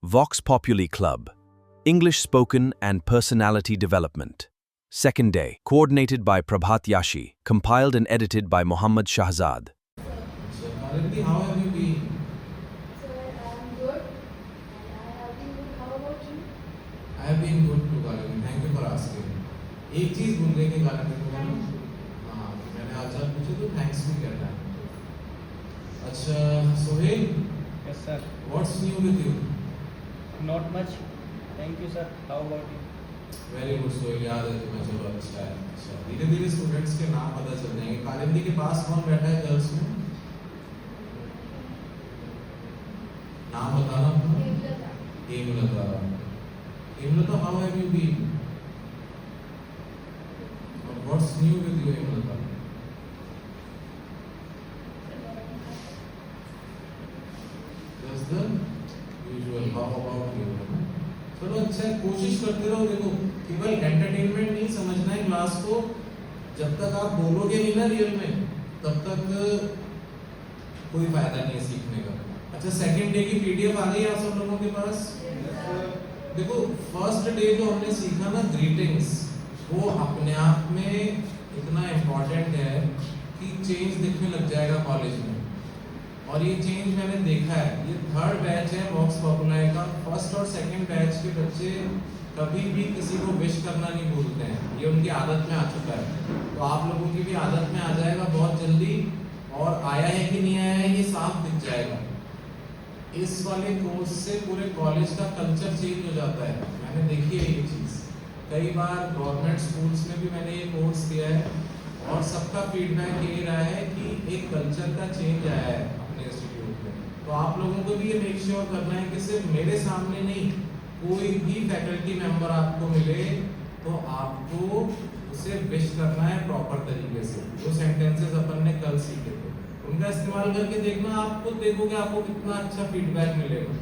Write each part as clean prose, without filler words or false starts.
Vox Populi Club, English Spoken and Personality Development. Second day, coordinated by Prabhat Yashi, compiled and edited by Muhammad Shahzad. So, Karanti, how have you been? Sir, I am good and I have been good. How about you? I have been good too, Karanti. Thank you for asking. एक चीज भूल गई थी Karanti को मैंने हाँ मैंने आज जब पूछा तो थैंक्स भी कहना है अच्छा Sohail Yes, sir. what's new with you? Not much. Thank you, sir. How about you? Very good Sohail याद है तुम्हें चलो अच्छा है अच्छा धीरे धीरे स्टूडेंट्स के नाम पता चल जाएंगे कालिंदी के पास कौन बैठा है गर्ल्स में नाम बताना अपना Hemlata Hemlata how have you been what's new with you Hemlata just the usual how about you चलो अच्छा कोशिश करते रहो देखो केवल एंटरटेनमेंट नहीं समझना है क्लास को जब तक आप बोलोगे नहीं ना रियल में तब तक कोई फायदा नहीं है सीखने का अच्छा सेकंड डे की पीडीएफ आ गई आप सब लोगों के पास देखो फर्स्ट डे जो हमने सीखा ना ग्रीटिंग्स वो अपने आप में इतना इम्पोर्टेंट है कि चेंज दिखने लग जाएगा कॉलेज में और ये चेंज मैंने देखा है ये थर्ड बैच है वॉक्स पॉपुलर का फर्स्ट और सेकंड बैच के बच्चे कभी भी किसी को विश करना नहीं भूलते हैं ये उनकी आदत में आ चुका है तो आप लोगों की भी आदत में आ जाएगा बहुत जल्दी और आया है कि नहीं आया है ये साफ दिख जाएगा इस वाले कोर्स से पूरे कॉलेज का कल्चर चेंज हो जाता है मैंने देखी है ये चीज़ कई बार गवर्नमेंट स्कूल्स में भी मैंने ये कोर्स किया है और सबका फीडबैक ये रहा है कि एक कल्चर का चेंज आया है अपने इंस्टीट्यूट में तो आप लोगों को भी ये मेक श्योर करना है कि सिर्फ मेरे सामने नहीं कोई भी फैकल्टी मेंबर आपको मिले तो आपको उसे विश करना है प्रॉपर तरीके से जो सेंटेंसेस अपन ने कल सीखे थे उनका इस्तेमाल करके देखना आप खुद देखोगे आपको कितना अच्छा फीडबैक मिलेगा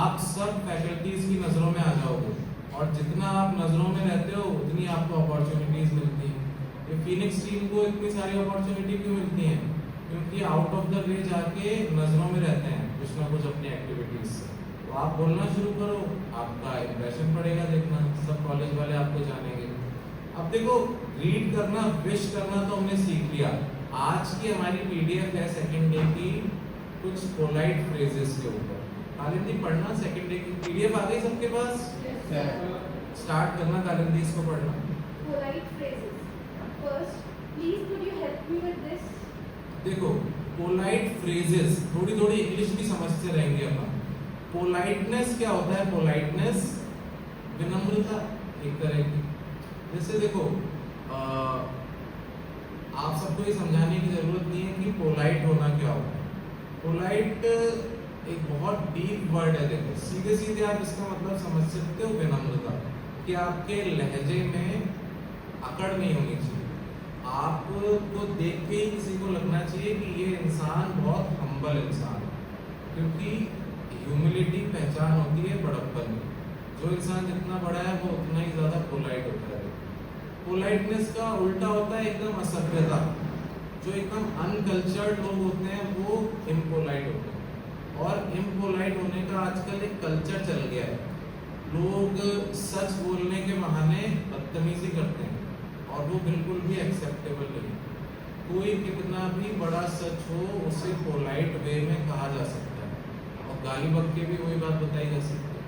आप सब फैकल्टीज की नज़रों में आ जाओगे और जितना आप नज़रों में रहते हो उतनी आपको अपॉर्चुनिटीज मिलती हैं ये फीनिक्स टीम को इतनी सारी अपॉर्चुनिटी क्यों मिलती हैं क्योंकि आउट ऑफ द वे जाके नज़रों में रहते हैं कुछ ना कुछ अपनी एक्टिविटीज से तो आप बोलना शुरू करो आपका इंप्रेशन पड़ेगा देखना सब कॉलेज वाले आपको जानेंगे अब देखो रीड करना विश करना तो हमने सीख लिया आज की हमारी पीडीएफ है सेकंड डे की कुछ पोलाइट फ्रेजेस के ऊपर कालिंदी पढ़ना सेकंड डे की पीडीएफ आ गई सबके पास स्टार्ट करना कालिंदी इसको पढ़ना Polite phrases. First, please could you help me with this? देखो पोलाइट फ्रेजेस थोड़ी थोड़ी इंग्लिश भी समझते रहेंगे अपन पोलाइटनेस क्या होता है पोलाइटनेस विनम्रता एक तरह की जैसे देखो आप सबको ये समझाने की जरूरत नहीं है कि पोलाइट होना क्या होता है पोलाइट एक बहुत डीप वर्ड है देखो सीधे सीधे आप इसका मतलब समझ सकते हो विनम्रता कि आपके लहजे में अकड़ नहीं होनी चाहिए आपको देख के ही किसी को लगना चाहिए कि ये इंसान बहुत हम्बल इंसान है क्योंकि ह्यूमिलिटी पहचान होती है बड़प्पन में जो इंसान जितना बड़ा है वो उतना ही ज़्यादा पोलाइट होता है पोलाइटनेस का उल्टा होता है एकदम असभ्यता जो एकदम अनकल्चर्ड लोग होते हैं वो इम्पोलाइट होते हैं और इम्पोलाइट होने का आजकल एक कल्चर चल गया है लोग सच बोलने के बहाने बदतमीजी करते हैं और वो बिल्कुल भी एक्सेप्टेबल नहीं कोई कितना भी बड़ा सच हो उसे पोलाइट वे में कहा जा सकता है और गाली बक के भी वही बात बताई जा सकती है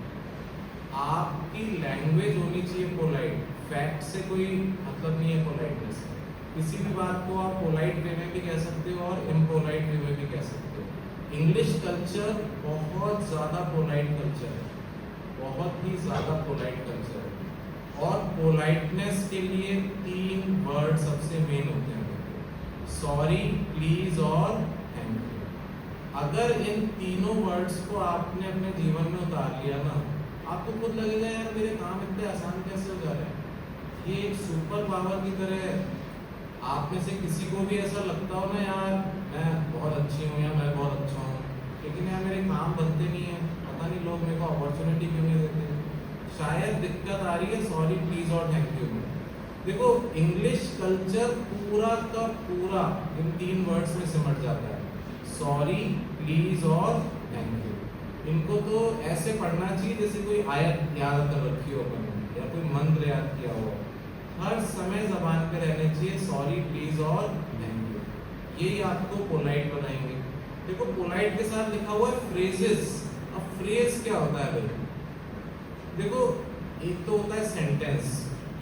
आपकी लैंग्वेज होनी चाहिए पोलाइट फैक्ट से कोई मतलब नहीं है पोलाइटनेस किसी भी बात को आप पोलाइट वे में भी कह सकते हो और इम्पोलाइट वे में भी कह सकते हो इंग्लिश कल्चर बहुत ज़्यादा पोलाइट कल्चर है बहुत ही ज़्यादा पोलाइट कल्चर है और पोलाइटनेस के लिए 3 वर्ड सबसे मेन होते हैं सॉरी प्लीज और थैंक यू अगर इन तीनों वर्ड्स को आपने अपने जीवन में उतार लिया ना आपको खुद लगेगा यार मेरे काम इतने आसान कैसे हो जा रहे हैं ये एक सुपर पावर की तरह है आप में से किसी को भी ऐसा लगता हो ना यार मैं बहुत अच्छी हूँ या मैं बहुत अच्छा हूँ लेकिन यार मेरे काम बनते नहीं है पता नहीं लोग मेरे को अपॉर्चुनिटी क्यों नहीं देते शायद दिक्कत आ रही है सॉरी प्लीज और थैंक यू में देखो इंग्लिश कल्चर पूरा का पूरा इन 3 वर्ड्स में सिमट जाता है सॉरी प्लीज और थैंक यू इनको तो ऐसे पढ़ना चाहिए जैसे कोई आयत याद कर रखी हो अपन या कोई मंत्र याद किया हो। हर समय जबान पे रहने चाहिए सॉरी, प्लीज और थैंक यू। यही आपको पोलाइट बनाएंगे। देखो पोलाइट के साथ लिखा हुआ है फ्रेजेस। अब फ्रेज क्या होता है भाई? देखो एक तो होता है सेंटेंस,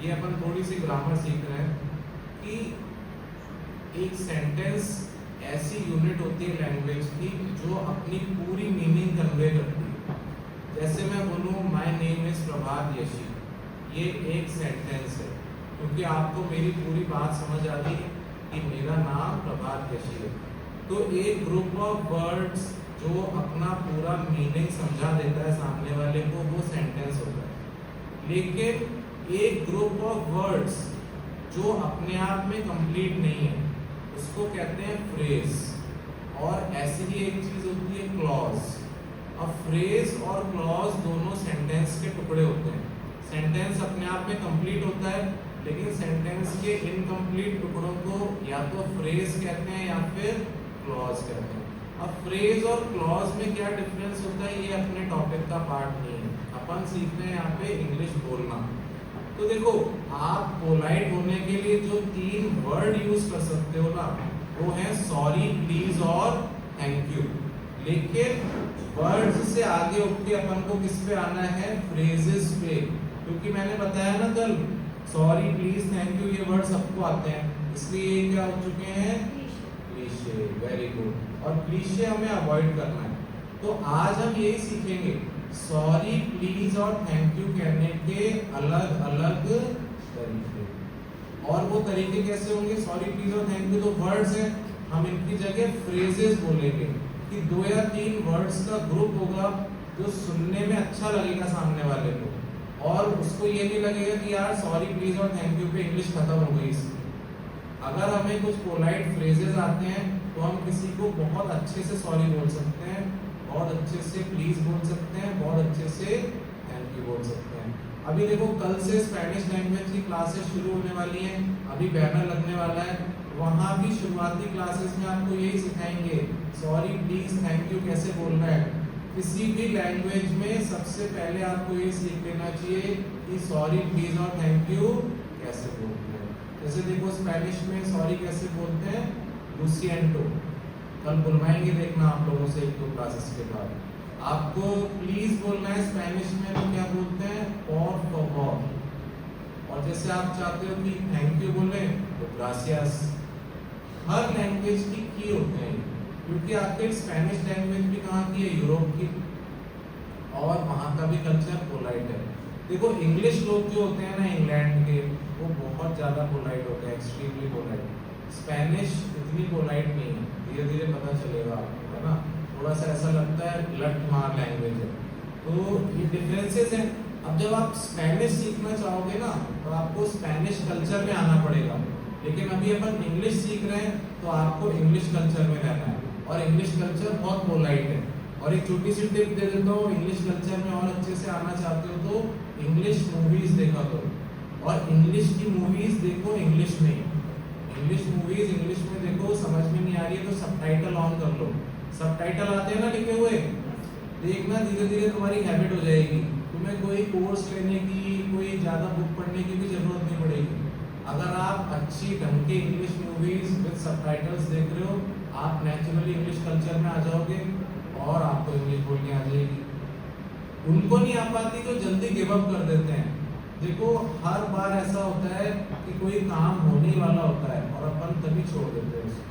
ये अपन थोड़ी सी ग्रामर सीख रहे हैं कि एक सेंटेंस ऐसी यूनिट होती है लैंग्वेज की जो अपनी पूरी मीनिंग कन्वे करती है। जैसे मैं बोलूँ माय नेम इज प्रभात यशी, ये एक सेंटेंस है क्योंकि आपको मेरी पूरी बात समझ आ गई कि मेरा नाम प्रभात यशी है। तो एक ग्रुप ऑफ वर्ड्स जो अपना पूरा मीनिंग समझा देता है सामने वाले को, वो सेंटेंस होता है। लेकिन एक ग्रुप ऑफ वर्ड्स जो अपने आप में कंप्लीट नहीं है उसको कहते हैं फ्रेज। और ऐसी ही एक चीज होती है क्लॉज। अब फ्रेज और क्लॉज दोनों सेंटेंस के टुकड़े होते हैं। सेंटेंस अपने आप में कंप्लीट होता है लेकिन सेंटेंस के इनकम्प्लीट टुकड़ों को या तो फ्रेज कहते हैं या फिर क्लॉज कहते हैं। अब फ्रेज और क्लॉज में क्या डिफरेंस होता है ये अपने टॉपिक का पार्ट नहीं है। अपन सीखते हैं यहाँ पे इंग्लिश बोलना। तो देखो आप पोलाइट होने के लिए जो 3 वर्ड यूज कर सकते हो ना वो है सॉरी, प्लीज और थैंक यू। लेकिन वर्ड्स से आगे उठ के अपन को किस पे आना है? फ्रेजेस पे। क्योंकि मैंने बताया ना कल सॉरी, प्लीज, थैंक यू ये वर्ड सबको आते हैं, इसलिए ये क्या हो चुके हैं? क्लीशे। Very good. और क्लीशे हमें अवॉइड करना है। तो आज हम यही सीखेंगे सॉरी, प्लीज और थैंक यू कहने के अलग अलग तरीके। और वो तरीके कैसे होंगे? सॉरी, प्लीज और थैंक यू तो वर्ड्स हैं, हम इनकी जगह फ्रेजेस बोलेंगे कि 2 या 3 वर्ड्स का ग्रुप होगा जो सुनने में अच्छा लगेगा सामने वाले को और उसको ये नहीं लगेगा कि यार सॉरी, प्लीज और थैंक यू पे इंग्लिश खत्म हो गई इसकी। अगर हमें कुछ पोलाइट फ्रेजेस आते हैं तो हम किसी को बहुत अच्छे से सॉरी बोल सकते हैं, बहुत अच्छे से प्लीज बोल सकते हैं, बहुत अच्छे से थैंक यू बोल सकते हैं। अभी देखो कल से स्पेनिश लैंग्वेज की क्लासेस शुरू होने वाली हैं, अभी बैनर लगने वाला है, वहाँ भी शुरुआती क्लासेस में आपको यही सिखाएंगे सॉरी, प्लीज, थैंक यू कैसे बोलना है। किसी भी लैंग्वेज में सबसे पहले आपको ये सीख लेना चाहिए कि सॉरी, प्लीज और थैंक यू कैसे बोलते हैं। जैसे देखो स्पेनिश में सॉरी कैसे बोलते हैं? लुसिएंटो। कल बुलवाएंगे देखना आप लोगों से 1-2 क्लासेस के बाद। आपको प्लीज बोलना है स्पेनिश में तो क्या बोलते हैं? por favor। और जैसे आप चाहते हो कि थैंक यू बोले तो ग्रासियास। हर लैंग्वेज की की होते हैं क्योंकि आखिर स्पेनिश लैंग्वेज भी कहाँ की है? यूरोप की, और वहाँ का भी कल्चर पोलाइट है। देखो इंग्लिश लोग जो होते हैं ना इंग्लैंड के, वो बहुत ज़्यादा पोलाइट होते हैं, एक्सट्रीमली पोलाइट। स्पेनिश इतनी पोलाइट नहीं है, धीरे धीरे पता चलेगा आपको, है ना। थोड़ा सा ऐसा लगता है लट मार लैंग्वेज है। तो ये डिफरेंसेस हैं। अब जब आप स्पेनिश सीखना चाहोगे ना तो आपको स्पेनिश कल्चर में आना पड़ेगा, लेकिन अभी अपन इंग्लिश सीख रहे हैं तो आपको इंग्लिश कल्चर में रहना है। और इंग्लिश कल्चर बहुत पोलाइट है। और एक छोटी सी टिप दे देता हूँ, इंग्लिश कल्चर में और अच्छे से आना चाहते हो तो इंग्लिश मूवीज देखा करो, और इंग्लिश की मूवीज देखो इंग्लिश में। इंग्लिश मूवीज इंग्लिश में देखो, समझ में नहीं आ रही है तो सबटाइटल ऑन कर लो। सबटाइटल आते हैं ना लिखे हुए, देखना, धीरे धीरे तुम्हारी हैबिट हो जाएगी। तुम्हें कोई कोर्स लेने की, कोई ज़्यादा बुक पढ़ने की भी जरूरत नहीं पड़ेगी। अगर आप अच्छी ढंग की इंग्लिश मूवीज विद सबटाइटल्स देख रहे हो, आप नेचुरली इंग्लिश कल्चर में आ जाओगे और आपको इंग्लिश बोलनी आ जाएगी। उनको नहीं आ पाती तो जल्दी गिव अप कर देते हैं। देखो हर बार ऐसा होता है कि कोई काम होने वाला होता है और अपन तभी छोड़ देते हैं उसको।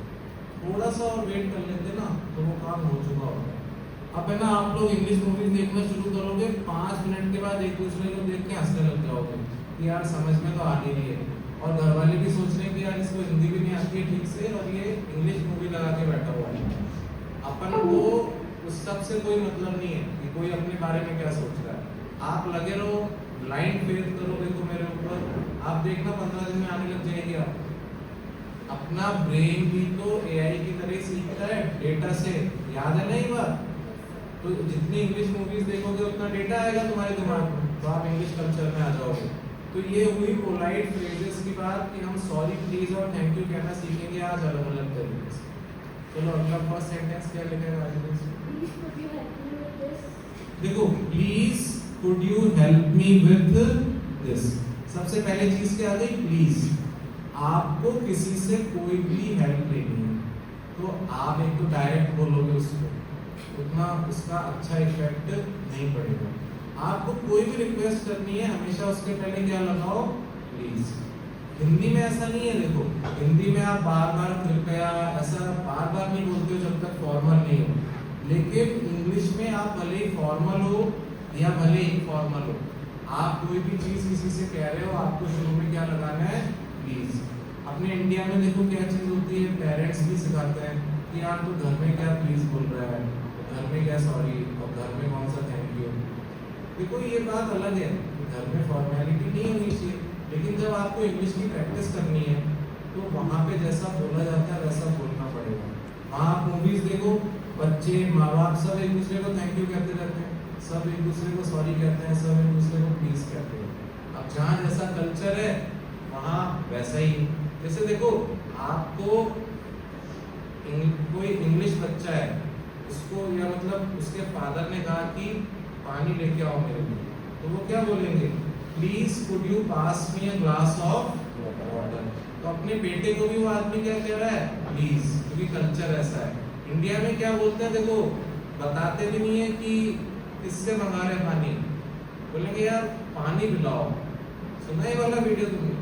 थोड़ा सा और वेट कर लेते ना तो वो काम हो चुका होता है। अब है ना, आप लोग इंग्लिश मूवीज देखना शुरू करोगे, 5 मिनट के बाद एक दूसरे को देख के हंसने लग जाओगे कि यार समझ में तो आ नहीं रही है। और घर वाले भी सोच रहे हैं कि यार इसको हिंदी भी नहीं आती है ठीक से और ये इंग्लिश मूवी लगा के बैठा हुआ है। अपन को उस सब से कोई मतलब नहीं है कि कोई अपने बारे में क्या सोच रहा है। आप लगे रहो, ब्लाइंड फेथ करो, देखो मेरे ऊपर, आप देखना 15 दिन में आने लग जाएगी। आप अपना ब्रेन भी तो एआई की तरह सीखता है डेटा से, याद है ना ये बात। तो जितनी इंग्लिश मूवीज देखोगे उतना डेटा आएगा तुम्हारे दिमाग में, तो आप इंग्लिश कल्चर में आ जाओगे। तो ये हुई पोलाइट फ्रेजेस की बात कि हम सॉरी, प्लीज और थैंक यू कहना सीखेंगे आज अलग अलग तरीके से। चलो अगला फर्स्ट सेंटेंस क्या लिखेगा? Please could you help me with this? देखो, please could you help me with this. सबसे पहले चीज क्या आ गई? प्लीज। आपको किसी से कोई भी हेल्प लेनी है तो आप एक तो डायरेक्ट बोलोगे उसको, उतना उसका अच्छा इफेक्ट नहीं पड़ेगा। आपको कोई भी रिक्वेस्ट करनी है हमेशा उसके पहले क्या लगाओ? प्लीज। हिंदी में ऐसा नहीं है, देखो हिंदी में आप बार बार कृपया ऐसा बार बार नहीं बोलते हो जब तक फॉर्मल नहीं हो, लेकिन इंग्लिश में आप भले ही फॉर्मल हो या भले ही फॉर्मल हो, आप कोई भी चीज किसी से कह रहे हो आपको शुरू में क्या लगाना है? प्लीज। अपने इंडिया में देखो क्या चीज होती है, पेरेंट्स भी सिखाते हैं कि यार तू घर में क्या प्लीज बोल रहा है, घर में क्या सॉरी, और घर में कौन सा थैंक यू। देखो ये बात अलग है, घर में फॉर्मेलिटी नहीं होनी चाहिए, लेकिन जब आपको इंग्लिश की प्रैक्टिस करनी है तो वहाँ पे जैसा बोला जाता है वैसा बोलना पड़ेगा। वहाँ आप मूवीज देखो, बच्चे माँ बाप सब एक दूसरे को थैंक यू कहते रहते हैं, सब एक दूसरे को सॉरी कहते हैं, सब एक दूसरे को प्लीज कहते हैं। अब जहाँ जैसा कल्चर है वहाँ वैसा ही। जैसे देखो आपको कोई इंग्लिश बच्चा है, उसको या मतलब उसके फादर ने कहा कि पानी लेके आओ मेरे लिए, तो वो क्या बोलेंगे? Please could you pass me a glass of water. तो अपने बेटे को भी वो आदमी क्या कह रहा है? प्लीज, क्योंकि कल्चर ऐसा है। इंडिया में क्या बोलते हैं, देखो बताते भी नहीं है कि किससे मंगा रहे पानी, बोलेंगे यार पानी पिलाओ। सुना ये वाला वीडियो तुमने?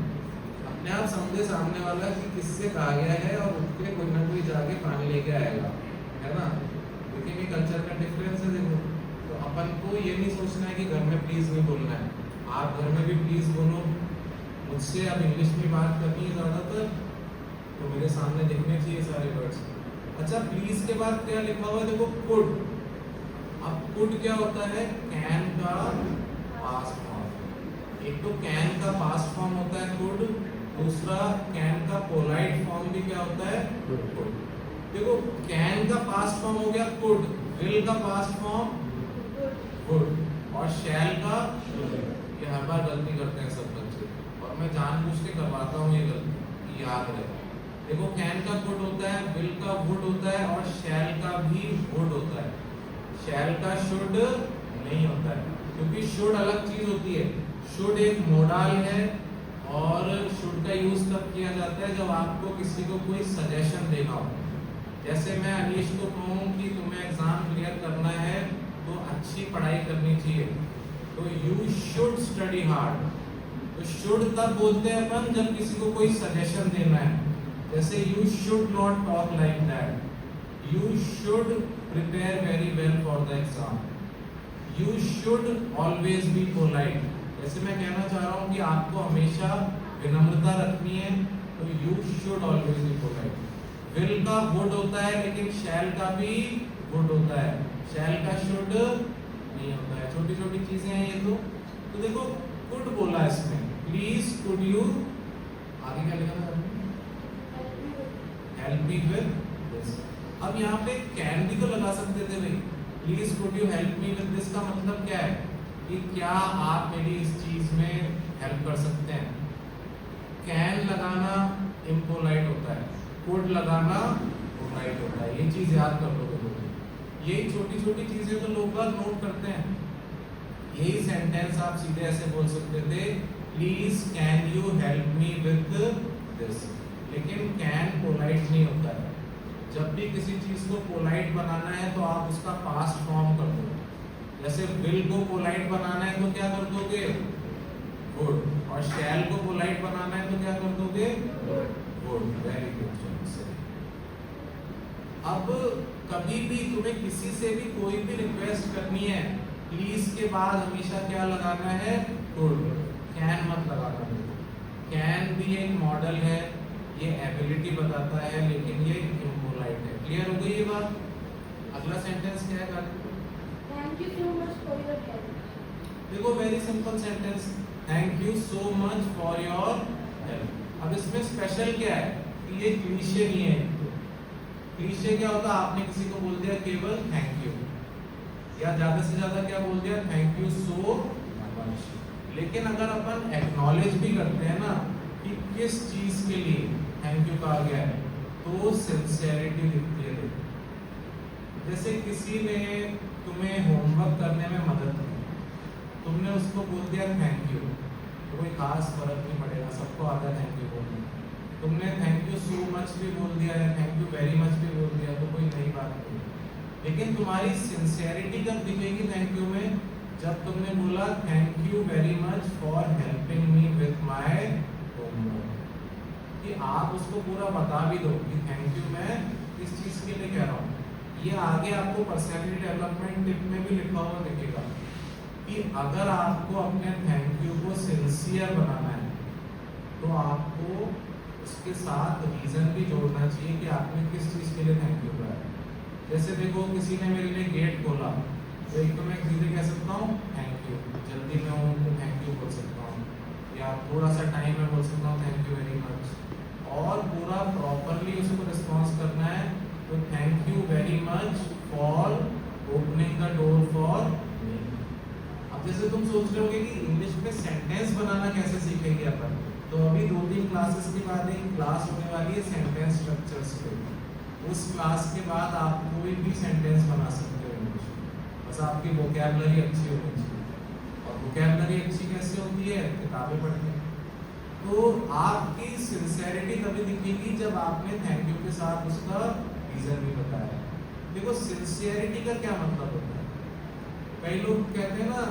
अपने आप समझे सामने वाला कि किससे कहा गया है और उठ के कोई ना कोई जाके पानी लेके आएगा, है ना? लेकिन ये कल्चर का डिफरेंस है। देखो तो अपन को ये नहीं सोचना है कि घर में प्लीज नहीं बोलना है, आप घर में भी प्लीज बोलो। मुझसे अब इंग्लिश में बात करनी है ज़्यादातर तो मेरे सामने दिखने चाहिए सारे वर्ड्स। अच्छा, प्लीज के बाद क्या लिखा हुआ है? देखो कुड। अब कुड क्या होता है? कैन का पास्ट फॉर्म। एक तो कैन का पास्ट फॉर्म होता है कुड, दूसरा कैन का पोलाइट फॉर्म भी क्या होता है? कुड। देखो कैन का पास्ट फॉर्म हो गया कुड, विल का पास्ट फॉर्म गुड, और शैल का ये हर बार गलती करते हैं सब बच्चे, और मैं जानबूझ के करवाता हूँ ये गलती, याद रहे। देखो कैन का गुड होता है, विल का वुड होता है, और शैल का भी वुड होता है। शैल का शुड नहीं होता है, क्योंकि शुड अलग चीज होती है। शुड एक मोडाल है, और शुड का यूज तब किया जाता है जब आपको किसी को कोई सजेशन देना हो। जैसे मैं अनीश को कहूँ कि तुम्हें एग्जाम क्लियर करना है तो अच्छी पढ़ाई करनी चाहिए, तो यू शुड स्टडी हार्ड। तो शुड तब बोलते हैं अपन जब किसी को कोई सजेशन देना है। जैसे you should not talk like that, you should prepare very well for the exam, you should always be polite. जैसे मैं कहना चाह रहा हूँ कि आपको हमेशा विनम्रता रखनी है, तो you should always be polite. Will का वुड होता है, लेकिन शैल का भी वुड होता है, शैल का शुड नहीं होता है। छोटी छोटी चीजें हैं ये तो देखो कुड बोला इसमें, प्लीज कुड यू, आगे क्या लिखा था? Help me with this. अब यहाँ पे कैन भी तो लगा सकते थे भाई, please could you help me with this का मतलब क्या है कि क्या आप मेरी इस चीज में हेल्प कर सकते हैं। कैन लगाना इम्पोलाइट होता है, कुड लगाना पोलाइट होता है, ये चीज याद कर लो। यही छोटी छोटी चीजें तो लोग बात नोट करते हैं। यही सेंटेंस आप सीधे ऐसे बोल सकते थे, please can you help me with this, लेकिन कैन पोलाइट नहीं होता है। जब भी किसी चीज को पोलाइट बनाना है तो आप उसका पास्ट फॉर्म कर दो। जैसे विल को पोलाइट बनाना है तो क्या कर दोगे? गुड। और शैल को पोलाइट बनाना है तो क्या कर दोगे? गुड। Very good. अब कभी भी तुम्हें किसी से भी कोई भी रिक्वेस्ट करनी है, प्लीज के बाद हमेशा क्या लगाना है? गुड। कैन मत लगाना। कैन भी एक मॉडल है, ये एबिलिटी बताता है, लेकिन ये इम्पोलाइट है। क्लियर हो गई ये बात? अगला सेंटेंस क्या है? Thank you so much for your help. देखो very simple sentence, thank you so much for your help. अब इसमें स्पेशल क्या है कि ये क्लीशे नहीं है। क्लीशे क्या होता है? आपने किसी को बोल दिया केवल थैंक यू, या ज्यादा से ज्यादा क्या बोल दिया? Thank you so much. लेकिन अगर अपन एक्नॉलेज भी करते हैं ना कि किस चीज के लिए थैंक यू कहा गया है, तो सिंसियरिटी दिखती है। जैसे किसी ने तुम्हें होमवर्क करने में मदद की, तुमने उसको बोल दिया थैंक यू, तो कोई खास फर्क नहीं पड़ेगा, सबको आता है थैंक यू बोलने। तुमने थैंक यू सो मच भी बोल दिया है, थैंक यू वेरी मच भी बोल दिया, तो कोई नई बात नहीं। लेकिन तुम्हारी सिंसियरिटी कब दिखेगी थैंक यू में? जब तुमने बोला thank you very much for helping me with my homework, कि आप उसको पूरा बता भी दो कि थैंक यू मैं इस चीज़ के लिए कह रहा हूँ। ये आगे आपको पर्सनैलिटी डेवलपमेंट टिप में भी लिखा हुआ दिखेगा कि अगर आपको अपने थैंक यू को सिंसियर बनाना है तो आपको उसके साथ रीज़न भी जोड़ना चाहिए कि आपने किस चीज़ के लिए थैंक यू कहा है। जैसे देखो किसी ने मेरे लिए गेट खोला, तो एक तो मैं सीधे कह सकता हूँ थैंक यू, जल्दी में हूँ तो थैंक यू बोल सकता हूँ, या थोड़ा सा टाइम में बोल सकता हूँ थैंक यू वेरी मच, और पूरा प्रॉपरली उसको रिस्पॉन्स करना है तो thank you very much for opening the door for me. अब जैसे तुम सोच रहे होगे कि इंग्लिश में सेंटेंस बनाना कैसे सीखेंगे अपन, तो अभी 2-3 क्लासेस के बाद एक क्लास होने वाली है सेंटेंस स्ट्रक्चर्स पे। उस क्लास के बाद आप कोई भी सेंटेंस बना सकते हो इंग्लिश में, बस आपकी वोकैबुलरी अच्छी होनी चाहिए। और वोकैबुलरी अच्छी कैसे होती है? किताबें पढ़ के। तो आपकी सिंसेरिटी तभी दिखेगी जब आपने थैंक यू के साथ उसका रीजन भी बताया। देखो सिंसियरिटी का क्या मतलब होता है? कई लोग कहते हैं ना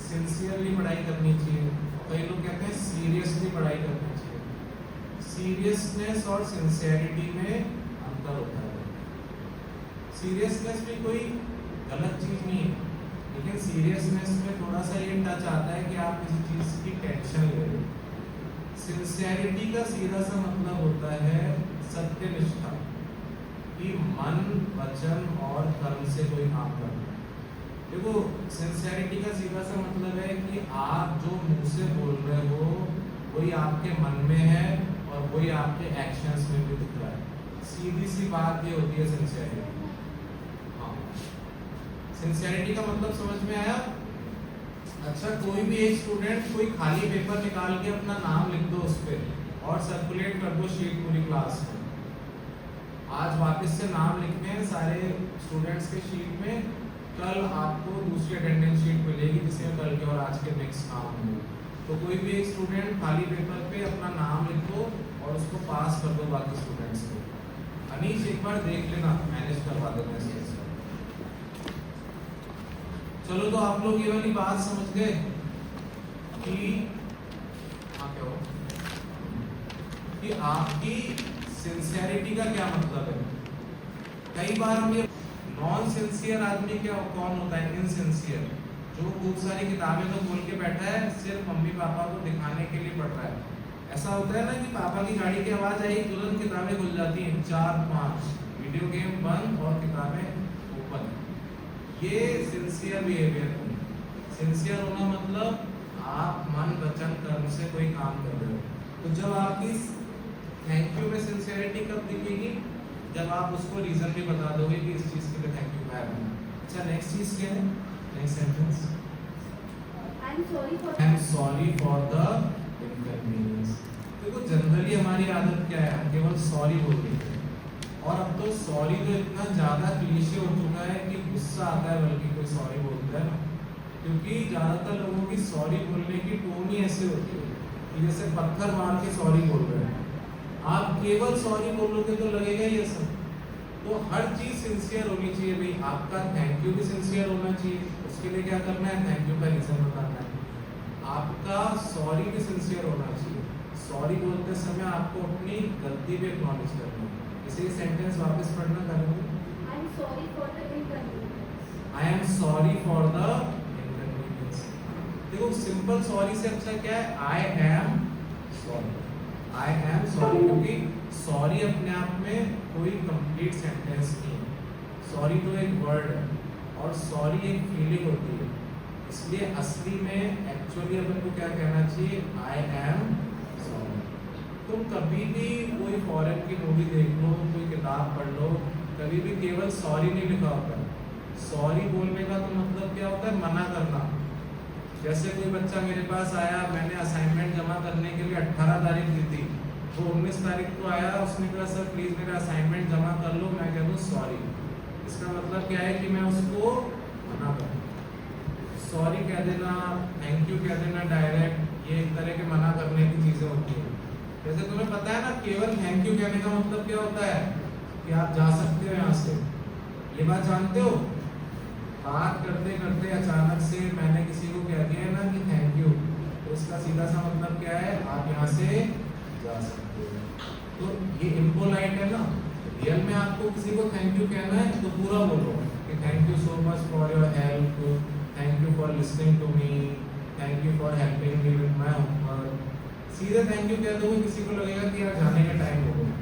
सिंसियरली पढ़ाई करनी चाहिए, कई लोग कहते हैं सीरियसली पढ़ाई करनी चाहिए। सीरियसनेस और सिंसियरिटी में अंतर होता है। सीरियसनेस भी कोई गलत चीज़ नहीं है, लेकिन सीरियसनेस में थोड़ा सा ये टच आता है कि आप किसी चीज़ की टेंशन ले रहे हो। सिंसियरिटी का सीधा सा मतलब होता है सत्यनिष्ठा, कि मन वचन और कर्म से कोई काम करना। देखो सिंसियरिटी का सीधा सा मतलब है कि आप जो मुंह से बोल रहे हो वही आपके मन में है और वही आपके एक्शंस में भी दिख रहा है। सीधी सी बात ये होती है सिंसियरिटी। हाँ, सिंसियरिटी का मतलब समझ में आया? अच्छा, कोई भी एक स्टूडेंट कोई खाली पेपर निकाल के अपना नाम लिख दो उस पर और सर्कुलेट कर दो शीट पूरी क्लास में। आज वापस से नाम लिखते हैं सारे स्टूडेंट्स के शीट में, कल आपको दूसरी अटेंडेंस शीट मिलेगी जिसमें कल के और आज के नेक्स्ट नाम होंगे। तो कोई भी एक स्टूडेंट खाली पेपर पे अपना नाम लिख दो और उसको पास कर दो बाकी स्टूडेंट्स को। अनीश एक बार देख लेना, मैनेज करवा देना इसे। चलो, तो आप लोग ये वाली बात समझ गए कि हाँ क्या हो कि आपकी सिंसियरिटी का क्या मतलब है। कई बार हम ये नॉन सिंसियर आदमी क्या कौन होता है? इनसिंसियर, जो खूब सारी किताबें तो खोल के बैठा है, सिर्फ मम्मी पापा को दिखाने के लिए पढ़ रहा है। ऐसा होता है ना कि पापा की गाड़ी की आवाज आई तुरंत किताबें खुल जाती हैं, 4-5 वीडियो गेम बंद और किताबें ओपन। ये सिंसियर बिहेवियर है। सिंसियर होना मतलब आप मन वचन कर्म से कोई काम कर रहे हो। तो जब आपकी थैंक यू में सिंसियरिटी कब दिखेगी? जब आप उसको रीजन भी बता दोगे कि इस चीज के लिए थैंक यू है। अच्छा, नेक्स्ट चीज क्या है? Next sentence, I am sorry for I am sorry for the inconvenience. देखो जनरली हमारी आदत क्या है, हम केवल सॉरी बोल देते हैं। और अब तो सॉरी तो इतना ज़्यादा क्लीशे हो चुका है कि गुस्सा आता है बल्कि कोई सॉरी बोलता है ना, क्योंकि ज़्यादातर लोगों की सॉरी बोलने की टोन ही ऐसे होती है कि जैसे पत्थर मार के सॉरी बोल रहे हैं। आप केवल सॉरी बोलोगे तो लगेगा ही ऐसा। तो हर चीज़ सिंसियर होनी चाहिए भाई। आपका थैंक यू भी सिंसियर होना चाहिए। उसके लिए क्या करना है? थैंक यू का रीज़न बताना है। आपका सॉरी भी सिंसियर होना चाहिए। सॉरी बोलते समय आपको अपनी गलती भी एक्नॉलेज करनी है। इसे सेंटेंस वापस पढ़ना करेंगे। I am sorry for the inconvenience. I am sorry for the inconvenience. देखो सिंपल सॉरी से अच्छा क्या है? I am sorry. I am sorry, क्योंकि सॉरी अपने आप में कोई कंप्लीट सेंटेंस नहीं है। सॉरी तो एक वर्ड है और सॉरी एक फीलिंग होती है। इसलिए असली में एक्चुअली अपन को क्या कहना चाहिए? I am sorry. तुम कभी भी कोई फॉरेन की मूवी देख लो, कोई किताब पढ़ लो, कभी भी केवल सॉरी नहीं लिखा होता है। सॉरी बोलने का तो मतलब क्या होता है? मना करना। जैसे कोई बच्चा मेरे पास आया, मैंने असाइनमेंट जमा करने के लिए 18 तारीख दी थी, वो 19 तारीख को आया, उसने कहा सर प्लीज़ मेरा असाइनमेंट जमा कर लो। मैं कह दूँ सॉरी। इसका मतलब क्या है कि मैं उसको मना करना। सॉरी कह देना, थैंक यू कह देना डायरेक्ट, ये एक तरह के मना करने की चीजें होती हैं। जैसे तुम्हें पता है ना, केवल थैंक यू कहने का मतलब क्या होता है कि आप जा सकते हो यहाँ से, ये बात जानते हो। बात करते करते अचानक से मैंने किसी को कह दिया है ना कि थैंक यू, तो इसका सीधा सा मतलब क्या है, आप यहाँ से जा सकते हो। तो ये इम्पोलाइट है ना। रियल में आपको किसी को थैंक यू कहना है तो पूरा बोलो कि thank you so much for your help, thank you for listening to me, thank you for helping me with my homework. सीधे थैंक यू कह दोगे किसी को लगेगा कि यार जाने का टाइम हो गया।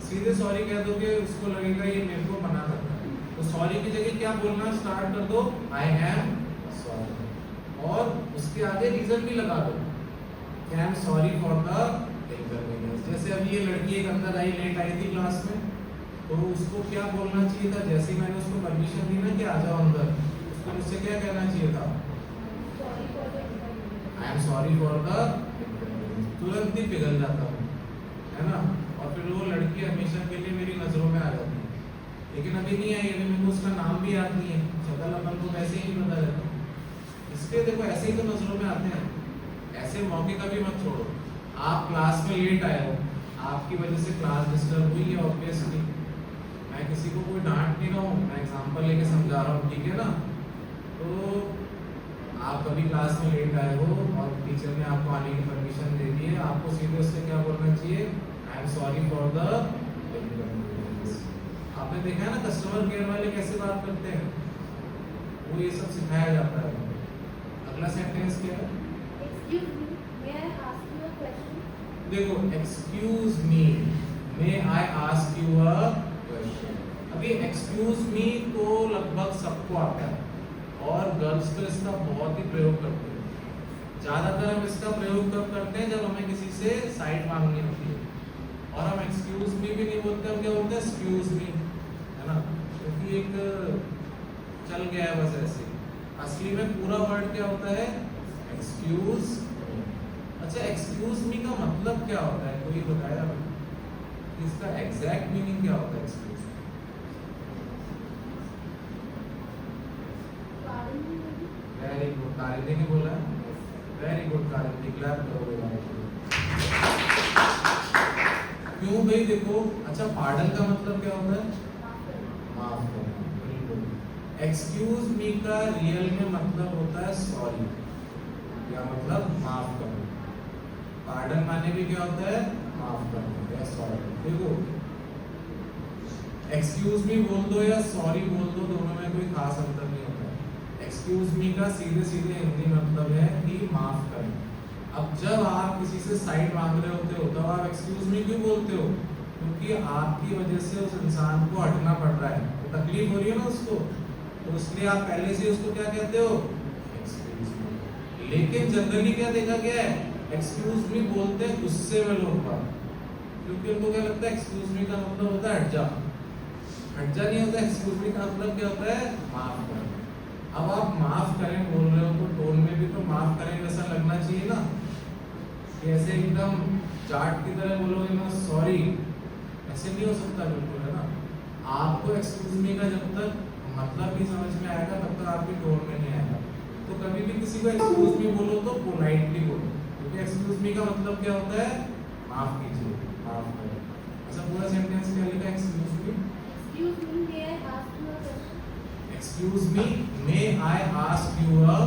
सीधे सॉरी कह दोगे उसको लगेगा ये मेरे को मना करता है। तो सॉरी की जगह क्या बोलना स्टार्ट कर दो, आई एम सॉरी, और उसके आगे रीजन भी लगा दो, I am sorry for the inconvenience. जैसे अभी ये लड़की एक अंदर आई, लेट आई थी क्लास में, तो उसको क्या बोलना चाहिए था, जैसे ही मैंने उसको परमिशन दी ना कि आ जाओ अंदर, उसको मुझसे क्या कहना चाहिए था, I am sorry for the inconvenience. तुरंत ही पिघल जाता हूँ, है ना। और फिर वो लड़की हमेशा के लिए मेरी नजरों में आ जाती है। लेकिन अभी नहीं आई, अभी मेरे को उसका नाम भी याद नहीं है, शक्ल अपन को वैसे ही नहीं पता रहता। इसलिए देखो ऐसे ही तो नजरों में आते हैं। ऐसे मौके का भी मत छोड़ो। आप क्लास में लेट आए हो, आपकी वजह से क्लास डिस्टर्ब हुई है ऑब्वियसली। मैं किसी को कोई डांट नहीं रहा हूँ, मैं एग्जांपल लेके समझा रहा हूँ, ठीक है ना। तो आप कभी क्लास में लेट आए हो और टीचर ने आपको आने की परमिशन दे दी है, आपको सीधे उससे क्या बोलना चाहिए, I am sorry for the inconvenience. आपने देखा है ना कस्टमर केयर वाले कैसे बात करते हैं, वो ये सब सिखाया जाता है। अगला सेंटेंस क्या है, Excuse me, may I ask you a question? देखो excuse me, may I ask you a question. अभी एक्सक्यूज मी तो लगभग सबको आता है, और गर्ल्स तो इसका बहुत ही प्रयोग करते हैं। ज़्यादातर हम इसका प्रयोग कब करते हैं, जब हमें किसी से साइड मांगनी होती है। और हम एक्सक्यूज मी भी नहीं बोलते, हम क्या बोलते हैं, एक्सक्यूज मी, है ना, क्योंकि एक चल गया है बस ऐसे। असली में पूरा वर्ड क्या होता है, एक्सक्यूज। अच्छा, एक्सक्यूज मी का मतलब क्या होता है, कोई बताया इसका एग्जैक्ट मीनिंग क्या होता है एक्सक्यूज? वेरी गुड, कारिंदे ने बोला, वेरी गुड कारिंदे, क्लैप करोगे भाई। क्यों भाई, देखो अच्छा पार्डन का मतलब क्या होता है, माफ करना, बिल्कुल। एक्सक्यूज मी का रियल में मतलब होता है सॉरी, क्या मतलब, माफ करना। पार्डन माने भी क्या होता है, माफ करना या सॉरी। देखो एक्सक्यूज मी बोल दो या सॉरी बोल दो, दोनों में कोई खास अंतर नहीं होता है। एक्सक्यूज मी का सीधे सीधे हिंदी मतलब है कि माफ करें। अब जब आप किसी से साइड मांग रहे होते हो तब आप एक्सक्यूज मी क्यों बोलते हो, क्योंकि आपकी वजह से उस इंसान को हटना पड़ रहा है, तो तकलीफ हो रही है ना उसको, तो इसलिए आप पहले से उसको क्या कहते हो, एक्सक्यूज मी। लेकिन जनरली क्या देखा गया है, एक्सक्यूज मी बोलते हैं गुस्से में लोग बात, क्योंकि उनको क्या लगता है एक्सक्यूज मी का मतलब होता है हट जा। हट जा नहीं होता, एक्सक्यूज मी का मतलब क्या होता है, माफ कर। अब आप माफ करें बोल रहे हो तो टोन में भी तो माफ करें जैसा लगना चाहिए ना, कैसे एकदम चाट की तरह बोलोगे ना सॉरी, ऐसे नहीं हो सकता बिल्कुल, है ना। आपको एक्सक्यूज मी का जब तक मतलब नहीं समझ में आएगा तब तक आपके टोन में नहीं आएगा। तो कभी भी किसी को एक्सक्यूज मी बोलो तो पोलाइटली बोलो, क्योंकि एक्सक्यूज मी का मतलब क्या होता है, माफ कीजिए, माफ करें। अच्छा पूरा सेंटेंस क्या लिखा, excuse me, Excuse me, may I ask you a question? Excuse me, may I ask you a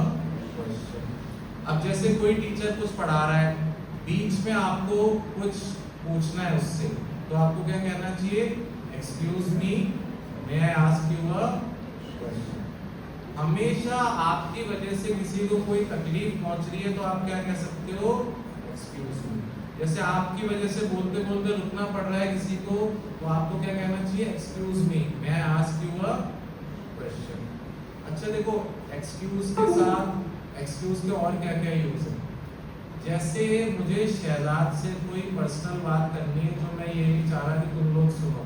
question. अब जैसे कोई टीचर कुछ पढ़ा रहा है, बीच में आपको कुछ पूछना है उससे, तो आपको क्या कहना चाहिए, excuse me, may I ask you a question. हमेशा आपकी वजह से किसी को कोई तकलीफ पहुंच रही है तो आप क्या कह सकते हो, एक्सक्यूज मी। जैसे आपकी वजह से बोलते बोलते रुकना पड़ रहा है किसी को, तो आपको क्या कहना चाहिए, excuse me, may I ask you a question. अच्छा देखो एक्सक्यूज के साथ एक्सक्यूज के और क्या क्या यूज है, जैसे मुझे शहजाद से कोई पर्सनल बात करनी है जो मैं ये नहीं चाह रहा कि तुम लोग सुनो,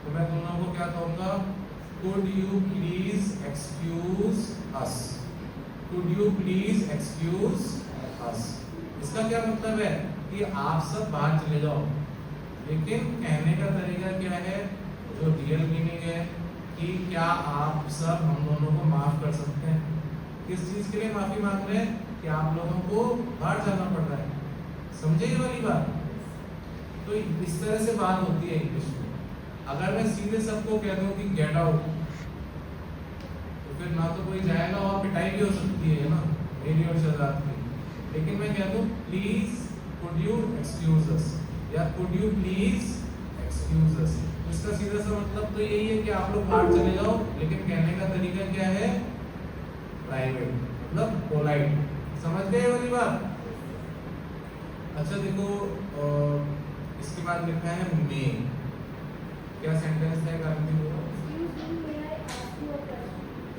तो मैं तुम लोगों को क्या कहूँगा, could you please excuse us, could you please excuse us। इसका क्या मतलब है कि आप सब बाहर चले जाओ, लेकिन कहने का तरीका क्या है, जो रियल मीनिंग है कि क्या आप सब हम दोनों को माफ कर सकते हैं। किस चीज के लिए माफी मांग रहे हैं? कि आप लोगों को बाहर जाना पड़ रहा है। समझे ये वाली बात? तो इस तरह से बात होती है इंग्लिश में। अगर मैं सीधे सबको कह दूं कि गेट आउट, तो फिर ना तो कोई जाएगा और पिटाई भी हो सकती है ना, मेरी और शहजाद की। लेकिन मैं कह दूं please could you excuse us, या could you please excuse us, इसका सीधा सा मतलब तो यही है कि आप लोग बाहर चले जाओ, लेकिन कहने का तरीका क्या है? प्राइवेट, मतलब पोलाइट। समझ गए वाली बात? अच्छा देखो, इसके बाद लिखा है मे। क्या सेंटेंस है?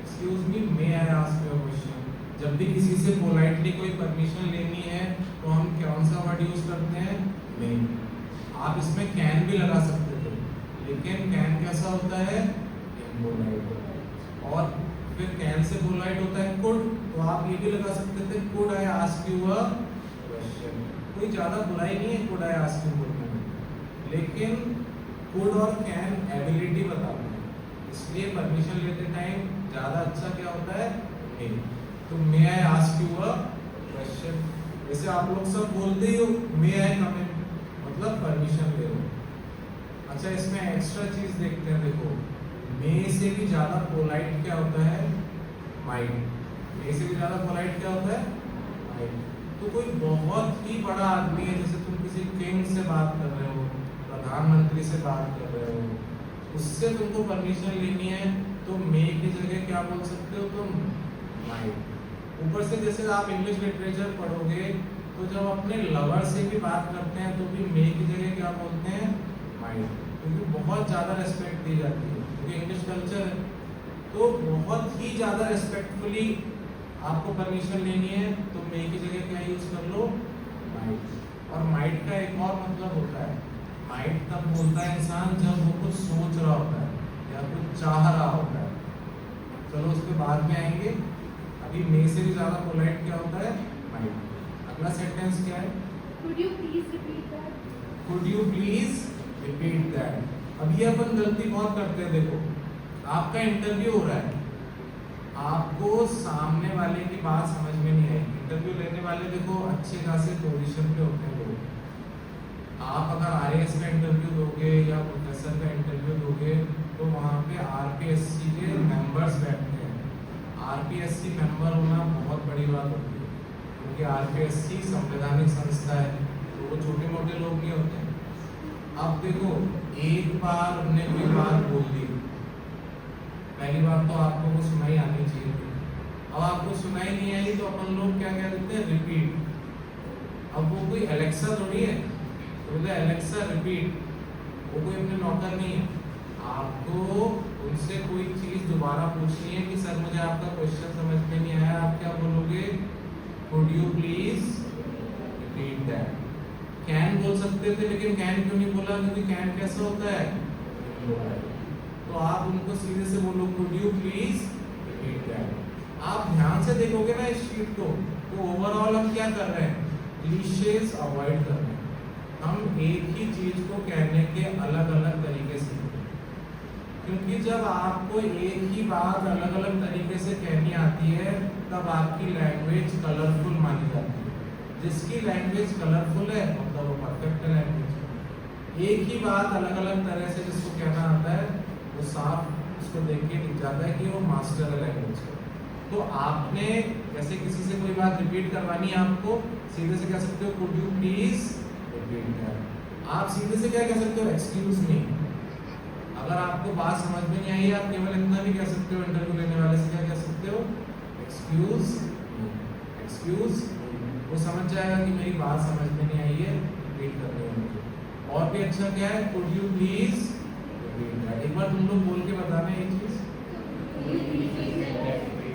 Excuse me, may I ask you a question. जब भी किसी से पोलाइटली कोई परमिशन लेनी है तो हम कौन सा वर्ड यूज करते हैं? मे। आप इसमें कैन भी लगा सकते थे, लेकिन कैन कैसा होता है? इम्पोलाइट। और फिर कैन से पोलाइट होता है कुड, तो आप ये भी लगा सकते थे could I ask you a question. कोई ज्यादा बुराई नहीं है कुड आई आस्क यू बोलने में, लेकिन कुड और कैन एबिलिटी बताते हैं, इसलिए परमिशन लेते टाइम ज्यादा अच्छा क्या होता है? मे। तो may I ask you a question, जैसे आप लोग सब बोलते ही हो मे आई कम इन, मतलब परमिशन ले लो। अच्छा इसमें एक्स्ट्रा चीज देखते हैं, देखो मे से भी ज्यादा पोलाइट क्या होता है? माइट। मे से भी ज्यादा पोलाइट क्या होता है? माइट। तो कोई बहुत ही बड़ा आदमी है, जैसे तुम किसी किंग से बात कर रहे हो, प्रधानमंत्री से बात कर रहे हो, उससे तुमको परमिशन लेनी है, तो मे की जगह क्या बोल सकते हो तुम? माइट। ऊपर से जैसे आप इंग्लिश लिटरेचर पढ़ोगे तो जब अपने लवर से भी बात करते हैं तो भी मे की जगह क्या बोलते हैं? माइट, क्योंकि बहुत ज़्यादा रेस्पेक्ट दी जाती है, क्योंकि इंग्लिश कल्चर है। तो बहुत ही ज़्यादा रेस्पेक्टफुली आपको परमिशन लेनी है तो मे की जगह क्या यूज़ कर लो? माइट। और माइट का एक और मतलब होता है, माइट तब बोलता है इंसान जब वो कुछ सोच रहा होता है या कुछ चाह रहा होता है। चलो उसके बाद में आएंगे, अभी मे से भी ज़्यादा पोलाइट क्या होता है? माइट। अगला सेंटेंस क्या है? Could you please repeat that? Could you please repeat that? अब ये अपन गलती बहुत करते हैं। देखो आपका इंटरव्यू हो रहा है, आपको सामने वाले की बात समझ में नहीं आएगी। इंटरव्यू लेने वाले देखो अच्छे खासे पोजीशन पे होते हैं लोग। आप अगर आरएएस का इंटरव्यू दोगे या प्रोफेसर का इंटरव्यू दोगे तो वहाँ पे आरपीएससी के मेंबर्स बैठते हैं। आरपीएससी मेंबर होना बहुत बड़ी बात होती है, क्योंकि आरपीएससी संवैधानिक संस्था है, तो वो छोटे मोटे लोग नहीं होते हैं। अब देखो एक बार हमने कोई बात बोल दी, पहली बात तो आपको वो सुनाई आनी चाहिए थी। अब आपको सुनाई नहीं आई तो अपन लोग क्या कह देते हैं? रिपीट। अब वो कोई एलेक्सा थोड़ी है, तो बोलते हैं एलेक्सा रिपीट। वो कोई अपने नौकर नहीं है। आपको उनसे कोई चीज दोबारा पूछनी है कि सर मुझे आपका क्वेश्चन समझ में नहीं आया, आप क्या बोलोगे? Could you please repeat that. Can बोल सकते थे, लेकिन कैन क्यों नहीं बोला? क्योंकि कैन कैसा होता है? तो आप उनको सीधे से बोलो could you please repeat that. आप ध्यान से देखोगे ना इस शीट को, तो ओवरऑल हम क्या कर रहे हैं? क्लीशेज अवॉइड कर रहे हैं। हम एक ही चीज को कहने के अलग अलग तरीके से, क्योंकि जब आपको एक ही बात अलग अलग तरीके से कहनी आती है तब आपकी लैंग्वेज कलरफुल मानी जाती है। जिसकी लैंग्वेज कलरफुल है मतलब वो परफेक्ट लैंग्वेज। एक ही बात अलग अलग तरह से जिसको कहना आता है वो साफ उसको देख के दिख जाता है कि वो मास्टर है लैंग्वेज का। तो आपने जैसे किसी से कोई बात रिपीट करवानी है, आपको सीधे से कह सकते हो could you please repeat that. आप सीधे से क्या कह सकते हो? Excuse me. अगर आपको बात समझ में नहीं आई, आप केवल इतना भी कह सकते हो, इंटरव्यू लेने वाले से क्या कह सकते हो? Excuse excuse. वो समझ जाएगा कि मेरी बात समझ में नहीं आई है, रिपीट करनी है मुझे। और भी अच्छा क्या है? Could you please repeat that. एक बार तुम लोग बोल के बताना ये चीज,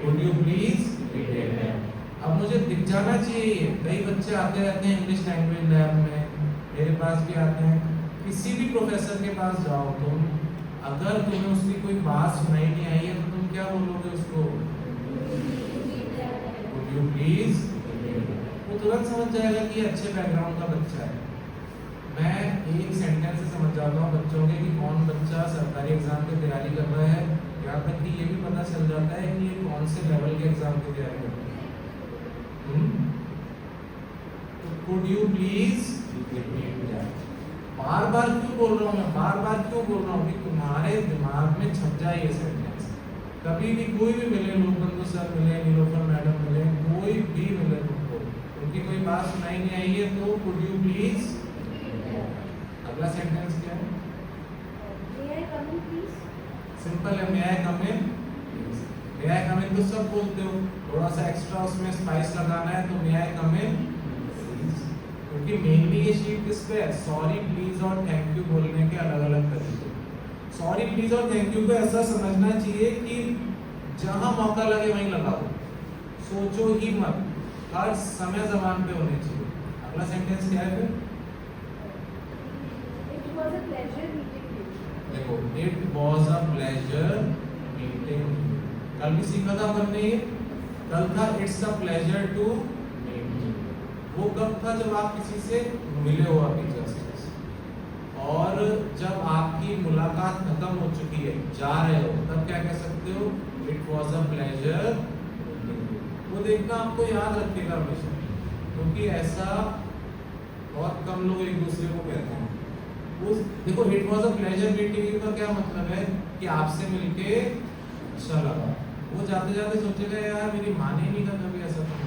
could you please repeat that. अब मुझे दिख जाना चाहिए। कई बच्चे आते रहते हैं इंग्लिश लैंग्वेज लैब में, मेरे पास भी आते हैं। किसी भी प्रोफेसर के पास जाओ तुम, अगर तुम्हें उसकी कोई बात सुनाई नहीं आई है तो तुम क्या बोलोगे उसको? Would you please? वो तुरंत समझ जाएगा कि ये अच्छे बैकग्राउंड का बच्चा है। मैं एक सेंटेंस से समझ जाता हूँ बच्चों के कि कौन बच्चा सरकारी एग्जाम की तैयारी कर रहा है यहाँ तक कि ये भी पता चल जाता है कि ये कौन से लेवल के एग्जाम की तैयारी करते हैं। तो could you please repeat that. बार बार क्यों बोल रहा हूँ मैं, बार बार क्यों बोल रहा हूँ कि तुम्हारे दिमाग में छप जाए ये सेंटेंस। कभी भी कोई भी मिले, लोकबंधु सर मिले, नीलोफर मैडम मिले, कोई भी मिले तुमको, उनकी कोई बात सुनाई नहीं आई है तो कुड यू प्लीज। अगला सेंटेंस क्या है? May I come in, please? Simple है, मे आई कम इन। मे आई कम इन तो सब बोलते हो, थोड़ा सा एक्स्ट्रा उसमें स्पाइस लगाना है तो मे आई कम इन, क्योंकि मेनली ये शीट किस पे है? सॉरी प्लीज और थैंक यू बोलने के अलग अलग तरीके। सॉरी प्लीज और थैंक यू को ऐसा समझना चाहिए कि जहां मौका लगे वहीं लगा दो, सोचो ही मत, हर समय जबान पे होने चाहिए। अगला सेंटेंस क्या है फिर? It was a pleasure meeting you. देखो, it was a pleasure meeting. कल भी सीखा था अपन ने ये, कल था it's a pleasure to meet you. वो कब था? जब आप किसी से मिले हो अभी जस्ट, और जब आपकी मुलाकात खत्म हो चुकी है, जा रहे हो, तब क्या कह सकते हो? It was a pleasure meeting you. वो देखना आपको याद रखेगा हमेशा, क्योंकि ऐसा बहुत कम लोग एक दूसरे को कहते हैं। उस देखो, it was a pleasure meeting you का क्या मतलब है कि आपसे मिलके अच्छा लगा। वो जाते जाते सोचेगा यार मेरी माँ ने नहीं कहा कभी ऐसा था।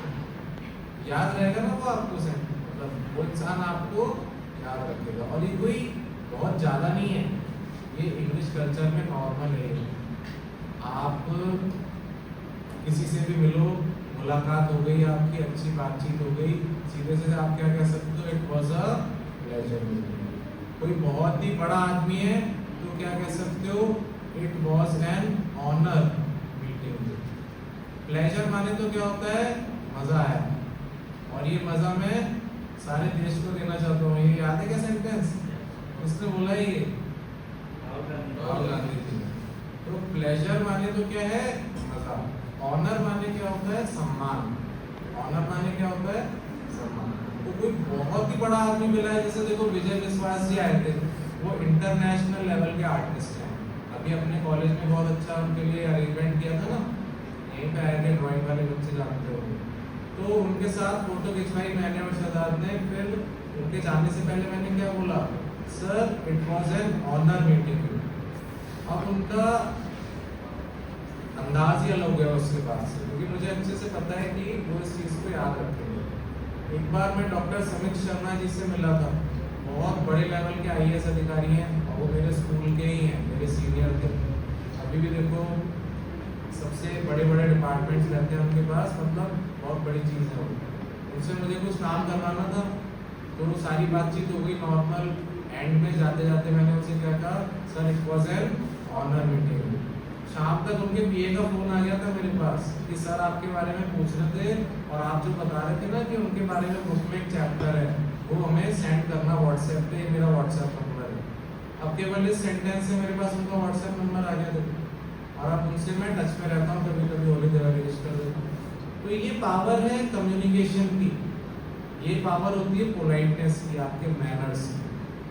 याद रहेगा ना वो आपको से, मतलब वो इंसान आपको याद रखेगा। और ये कोई बहुत ज़्यादा नहीं है, ये इंग्लिश कल्चर में नॉर्मल है। आप किसी से भी मिलो, मुलाकात हो गई आपकी, अच्छी बातचीत हो गई, सीधे से आप क्या कह सकते हो? It was a pleasure meeting. कोई बहुत ही बड़ा आदमी है तो क्या कह सकते हो? It was an honour meeting. Pleasure माने तो क्या होता है? मजा आया, और ये मजा मैं सारे देश को देना चाहता हूँ। ये याद है क्या सेंटेंस? उसने बोला ये राहुल गांधी जी ने। तो प्लेजर माने तो क्या है? मजा। ऑनर माने क्या होता है? सम्मान। ऑनर माने क्या होता है? सम्मान। तो कोई बहुत ही बड़ा आदमी मिला है, जैसे देखो विजय विश्वास जी आए थे, वो इंटरनेशनल लेवल के आर्टिस्ट हैं। अभी अपने कॉलेज में बहुत अच्छा उनके लिए अरेंजमेंट किया था ना, यहीं पे आए थे, ड्राइंग वाले बच्चे जानते होंगे। तो उनके साथ फोटो खिंचवाई मैंने और शहजाद ने। फिर उनके जाने से पहले मैंने क्या बोला? Sir it was an honour meeting you. अब उनका अंदाज ही अलग हो गया उसके बाद से, क्योंकि मुझे अच्छे से पता है कि वो इस चीज़ को याद रखेंगे। एक बार मैं डॉक्टर समित शर्मा जी से मिला था, बहुत बड़े लेवल के IAS अधिकारी हैं, और वो मेरे स्कूल के ही हैं, मेरे सीनियर थे। अभी भी देखो सबसे बड़े बड़े डिपार्टमेंट्स रहते हैं उनके पास, मतलब बहुत बड़ी चीज़ है वो। उनसे मुझे कुछ काम करवाना था, तो वो सारी बातचीत हो गई नॉर्मल। एंड में जाते जाते मैंने उनसे क्या कहा? Sir it was an honour meeting. शाम तक उनके PA का फ़ोन आ गया था मेरे पास कि सर आपके बारे में पूछ रहे थे, और आप जो बता रहे थे ना कि उनके बारे में बुक में एक चैप्टर है, वो हमें सेंड करना व्हाट्सएप पे। मेरा व्हाट्सएप नंबर है। अब केवल इस सेंटेंस से मेरे पास उनका व्हाट्सएप नंबर आ गया था, और अब उनसे मैं टच में रहता हूँ, कभी कभी होली दिवाली विश कर देता हूँ। तो ये पावर है कम्युनिकेशन की, ये पावर होती है पोलाइटनेस की, आपके मैनर्स की,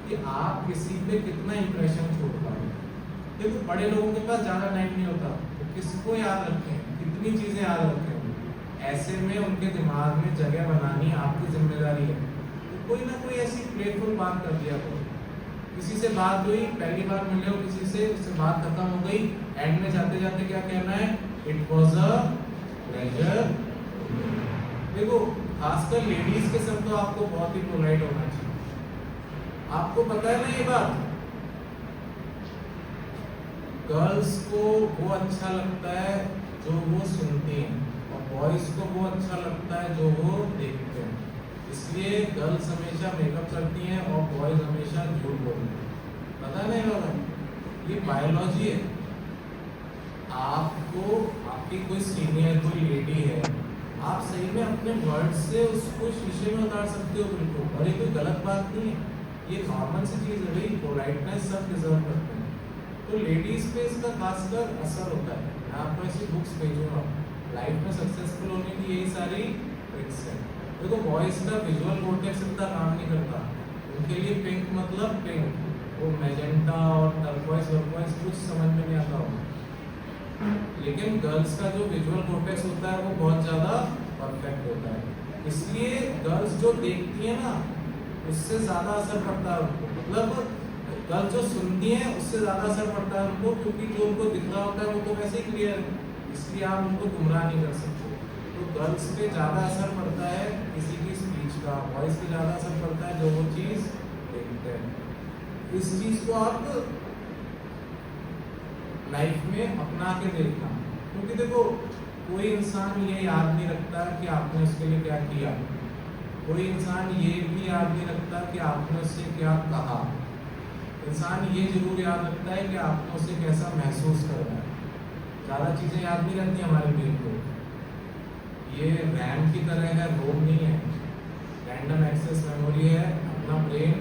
कि आप किसी पे कितना इंप्रेशन छोड़ पाए। देखो बड़े लोगों के पास ज़्यादा टाइम नहीं होता, तो किसको याद रखें, कितनी चीज़ें याद रखें। ऐसे में उनके दिमाग में जगह बनानी आपकी जिम्मेदारी है। तो कोई ना कोई ऐसी प्लेफुल बात कर दिया करो। किसी से बात हुई, पहली बार मिले हो किसी से, उससे बात खत्म हो गई, एंड में जाते जाते क्या कहना है? It was a pleasure. देखो खासकर लेडीज के साथ तो आपको बहुत ही पोलाइट होना चाहिए। आपको पता है ना ये बात, गर्ल्स को वो अच्छा लगता है जो वो सुनती हैं, और बॉयज को वो अच्छा लगता है जो वो देखते हैं। इसलिए गर्ल्स हमेशा मेकअप करती हैं और बॉयज हमेशा झूठ बोलते हैं। पता है ना ये बात? ये बायोलॉजी है। आपको आपकी कोई सीनियर कोई लेडी है, आप सही में अपने वर्ड से उसको शीशे में उतार सकते हो बिल्कुल, और ये कोई गलत बात नहीं है, ये नॉर्मल सी चीज़ है भाई। पोलाइटनेस सब डिजर्व करते हैं। तो लेडीज पे इसका खासकर असर होता है। मैं आपको ऐसी बुक्स भेजूंगा, लाइफ में सक्सेसफुल होने की यही सारी ट्रिक्स है। देखो बॉयज का विजुअल कॉर्टेक्स इतना काम नहीं करता, उनके लिए पिंक मतलब पिंक, वो मैजेंटा और टर्कोइज वर्कोइज कुछ समझ में नहीं आता होगा। लेकिन गर्ल्स का जो विजुअल कॉर्टेक्स होता है वो बहुत ज़्यादा परफेक्ट होता है। इसलिए गर्ल्स जो देखती है ना उससे ज़्यादा असर पड़ता है उनको, मतलब गर्ल्स जो सुनती हैं उससे ज़्यादा असर पड़ता है उनको, क्योंकि जो उनको दिख रहा होता है वो तो वैसे ही क्लियर है, इसलिए आप उनको गुमराह नहीं कर सकते। तो गर्ल्स पे ज़्यादा असर पड़ता है किसी की स्पीच का, वॉइस पे ज़्यादा असर पड़ता है जो वो चीज़ देखते हैं। इस चीज़ को आप लाइफ में अपना के देखना, क्योंकि देखो कोई इंसान ये याद नहीं रखता कि आपने उसके लिए क्या किया, कोई इंसान ये भी याद नहीं रखता कि आपने उससे क्या कहा। इंसान ये जरूर याद रखता है कि आपने उसे कैसा महसूस करवाया। ज़्यादा चीज़ें याद नहीं रहती हमारे ब्रेन को, ये रैम की तरह है, रोम नहीं है, रैंडम एक्सेस मेमोरी है। अपना brain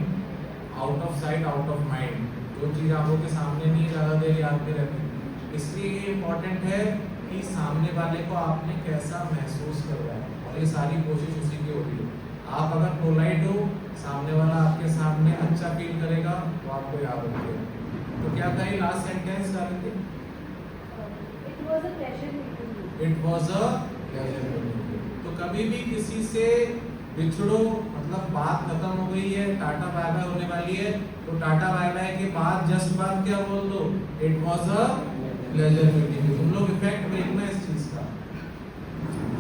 out of sight out of mind, जो चीज़ आंखों के सामने नहीं ज़्यादा देर याद नहीं रहती। इसलिए ये इम्पॉर्टेंट है कि सामने वाले को आपने कैसा महसूस करवाया, और ये सारी कोशिश उसी की होती है। आप अगर पोलाइट हो, सामने वाला आपके सामने अच्छा फील करेगा तो आपको याद रखेगा। तो क्या था ये लास्ट सेंटेंस डाली थी? It was a pleasure meeting you. It was a pleasure. तो कभी भी किसी से बिछड़ो, मतलब बात खत्म हो गई है, टाटा बाय बाय होने वाली है, तो टाटा बाय बाय के बाद जस्ट बाद क्या बोल दो? It was a pleasure meeting you. तुम लोग इफेक्ट देखना इस चीज का,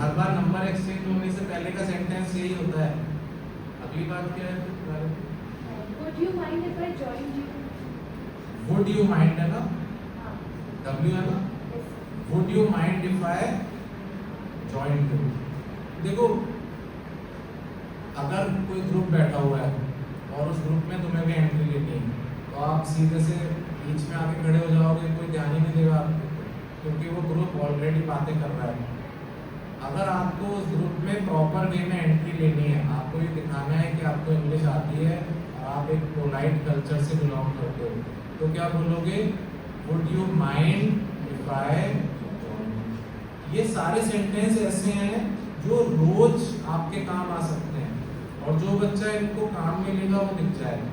हर बार नंबर एक्सचेंज होने से पहले का सेंटेंस यही होता है। अगली बात क्या है? Would you mind if I joined you? Would you mind है ना, हाँ, डब्ल्यू है ना, yes. Would you mind if I join you. देखो अगर कोई ग्रुप बैठा हुआ है और उस ग्रुप में तुम्हें भी एंट्री लेनी है, तो आप सीधे से बीच में आके खड़े हो जाओगे, कोई ध्यान ही नहीं देगा आपको, क्योंकि वो ग्रुप ऑलरेडी बातें कर रहा है। अगर आपको उस ग्रुप में प्रॉपर वे में एंट्री लेनी है, आपको ये दिखाना है कि आपको इंग्लिश आती है और आप एक पोलाइट कल्चर से बिलोंग करते हो, तो क्या बोलोगे? Would you mind if I join. ये सारे सेंटेंस ऐसे हैं जो रोज आपके काम आ सकते हैं, और जो बच्चा इनको काम में लेगा वो दिख जाएगा।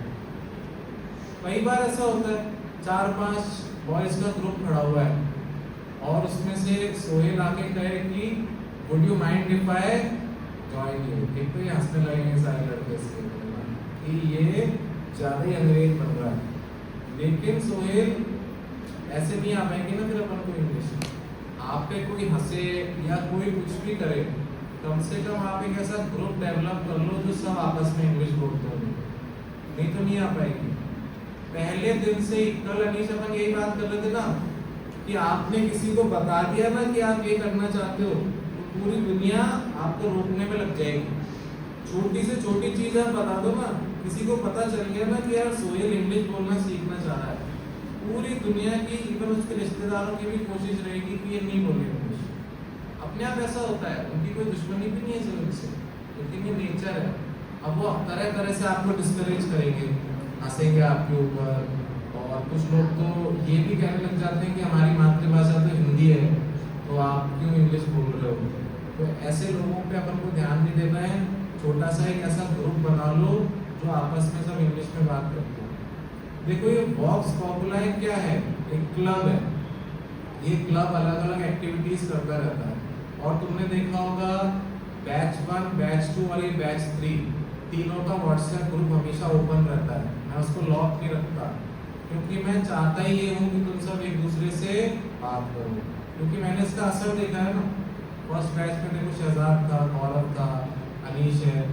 कई बार ऐसा होता है 4-5 बॉयज का ग्रुप खड़ा हुआ है और उसमें से सोहेल आके कहे कि would you mind if I join you. एक तो ये हंसने लगेंगे सारे लड़के इसके कि ये ज़्यादा ही अंग्रेज बन रहा है, लेकिन सोहेल ऐसे नहीं आ पाएंगे ना फिर अपन को इंग्लिश। आप पे कोई हंसे या कोई कुछ भी करे, कम से कम आप एक ऐसा ग्रुप डेवलप कर लो जो सब आपस में इंग्लिश बोलते हो, नहीं तो नहीं आ पाएगी। पहले दिन से ही कल अनीश अपन यही बात कर रहे थे ना कि आपने किसी को बता दिया ना कि आप ये करना चाहते हो, तो पूरी दुनिया आपको रोकने में लग जाएगी। छोटी से छोटी चीज़ आप बता दो ना, किसी को पता चल गया ना कि यार सोहेल इंग्लिश बोलना सीखना चाह रहा है, पूरी दुनिया की, इवन उसके रिश्तेदारों की भी कोशिश रहेगी कि ये नहीं बोले इंग्लिश। अपने आप ऐसा होता है, उनकी कोई दुश्मनी भी नहीं है सिर्फ से, लेकिन ये नेचर है। अब वो तरह तरह से आपको डिस्करेज करेंगे, हंसेंगे आपके ऊपर, और कुछ लोग तो ये भी कहने लग जाते हैं कि हमारी मातृभाषा तो हिंदी है तो आप क्यों इंग्लिश बोल रहे हो। तो ऐसे लोगों पे अपन को ध्यान नहीं देना है। छोटा सा एक ऐसा ग्रुप बना लो जो आपस में सब इंग्लिश में बात करते हैं। देखो ये वॉक्स पॉपुलर क्या है? एक क्लब है। ये क्लब अलग अलग एक्टिविटीज करता रहता है, और तुमने देखा होगा बैच 1, बैच 2 और ये बैच 3 तीनों का व्हाट्सएप ग्रुप हमेशा ओपन रहता है। मैं उसको लॉक नहीं रखता, क्योंकि मैं चाहता ही ये हूँ कि तुम सब एक दूसरे से बात करो, क्योंकि मैंने इसका असर देखा है ना। फर्स्ट बैच में देखो शहजाद था, गौरव था, अनीश है,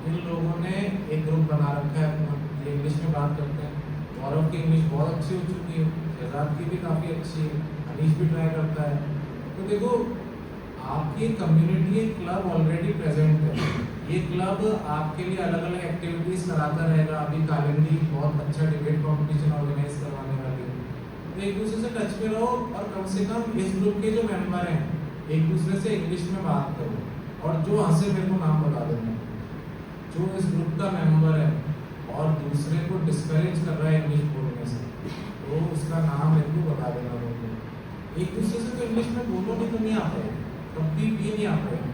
इन लोगों ने एक ग्रुप बना रखा है, ये इंग्लिश में बात करते हैं। गौरव की इंग्लिश बहुत अच्छी हो चुकी है, शहजाद की भी काफ़ी अच्छी है, अनीश भी ट्राई करता है। तो देखो आपकी कम्युनिटी एक क्लब ऑलरेडी प्रेजेंट है। ये क्लब आपके लिए अलग अलग एक्टिविटीज़ कराता रहेगा। अभी कालिंदी बहुत अच्छा डिबेट कॉम्पिटिशन ऑर्गेनाइज करवाने वाली है। तो एक दूसरे से टच में रहो, और कम से कम इस ग्रुप के जो मेंबर हैं एक दूसरे से इंग्लिश में बात करो, और जो हंसे मेरे को नाम बता देना जो इस ग्रुप का मेंबर है और दूसरे को डिस्करेज कर रहा है इंग्लिश बोलने से, तो उसका नाम मेरे को बता देना। लोगों एक दूसरे से तो इंग्लिश में बोलो, नहीं तो नहीं आ पाएगा, कभी भी नहीं आ पाएगा।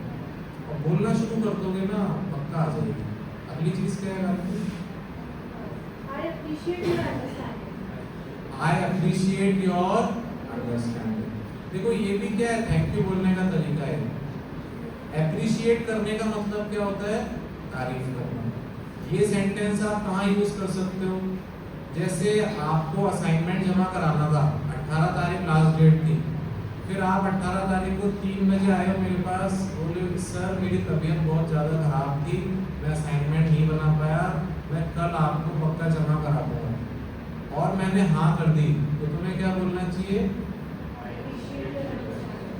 और बोलना शुरू कर दोगे ना, पक्का आ जाएगी। अगली चीज़ क्या है आपकी? I appreciate your understanding. I appreciate your understanding. देखो ये भी क्या है, थैंक यू बोलने का तरीका है। एप्रिशिएट करने का मतलब क्या होता है, तारीफ करना। ये सेंटेंस आप कहाँ यूज कर सकते हो, जैसे आपको असाइनमेंट जमा कराना था, 18 तारीख लास्ट डेट थी, फिर आप 18 तारीख को 3 बजे आए हो मेरे पास, बोले सर मेरी तबीयत बहुत ज़्यादा खराब थी, मैं असाइनमेंट नहीं बना पाया, मैं कल आपको पक्का जमा करा दूंगा, और मैंने हाँ कर दी, तो तुम्हें क्या बोलना चाहिए,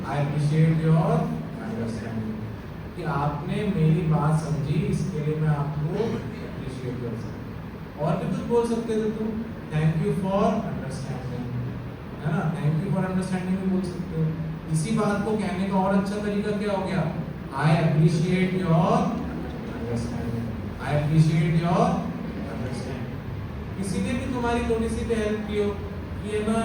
आई अप्रिशिएट योर अंडरस्टैंडिंग, कि आपने मेरी बात समझी, इसके लिए मैं आपको अप्रिशिएट कर सकता। और भी कुछ बोल सकते थे तुम, थैंक यू फॉर अंडरस्टैंडिंग, है ना, थैंक यू फॉर अंडरस्टैंडिंग भी बोल सकते हो। इसी बात को कहने का और अच्छा तरीका क्या हो गया, I appreciate your understanding, I appreciate your understanding. किसी ने भी तुम्हारी थोड़ी सी भी हेल्प की हो, कि है ना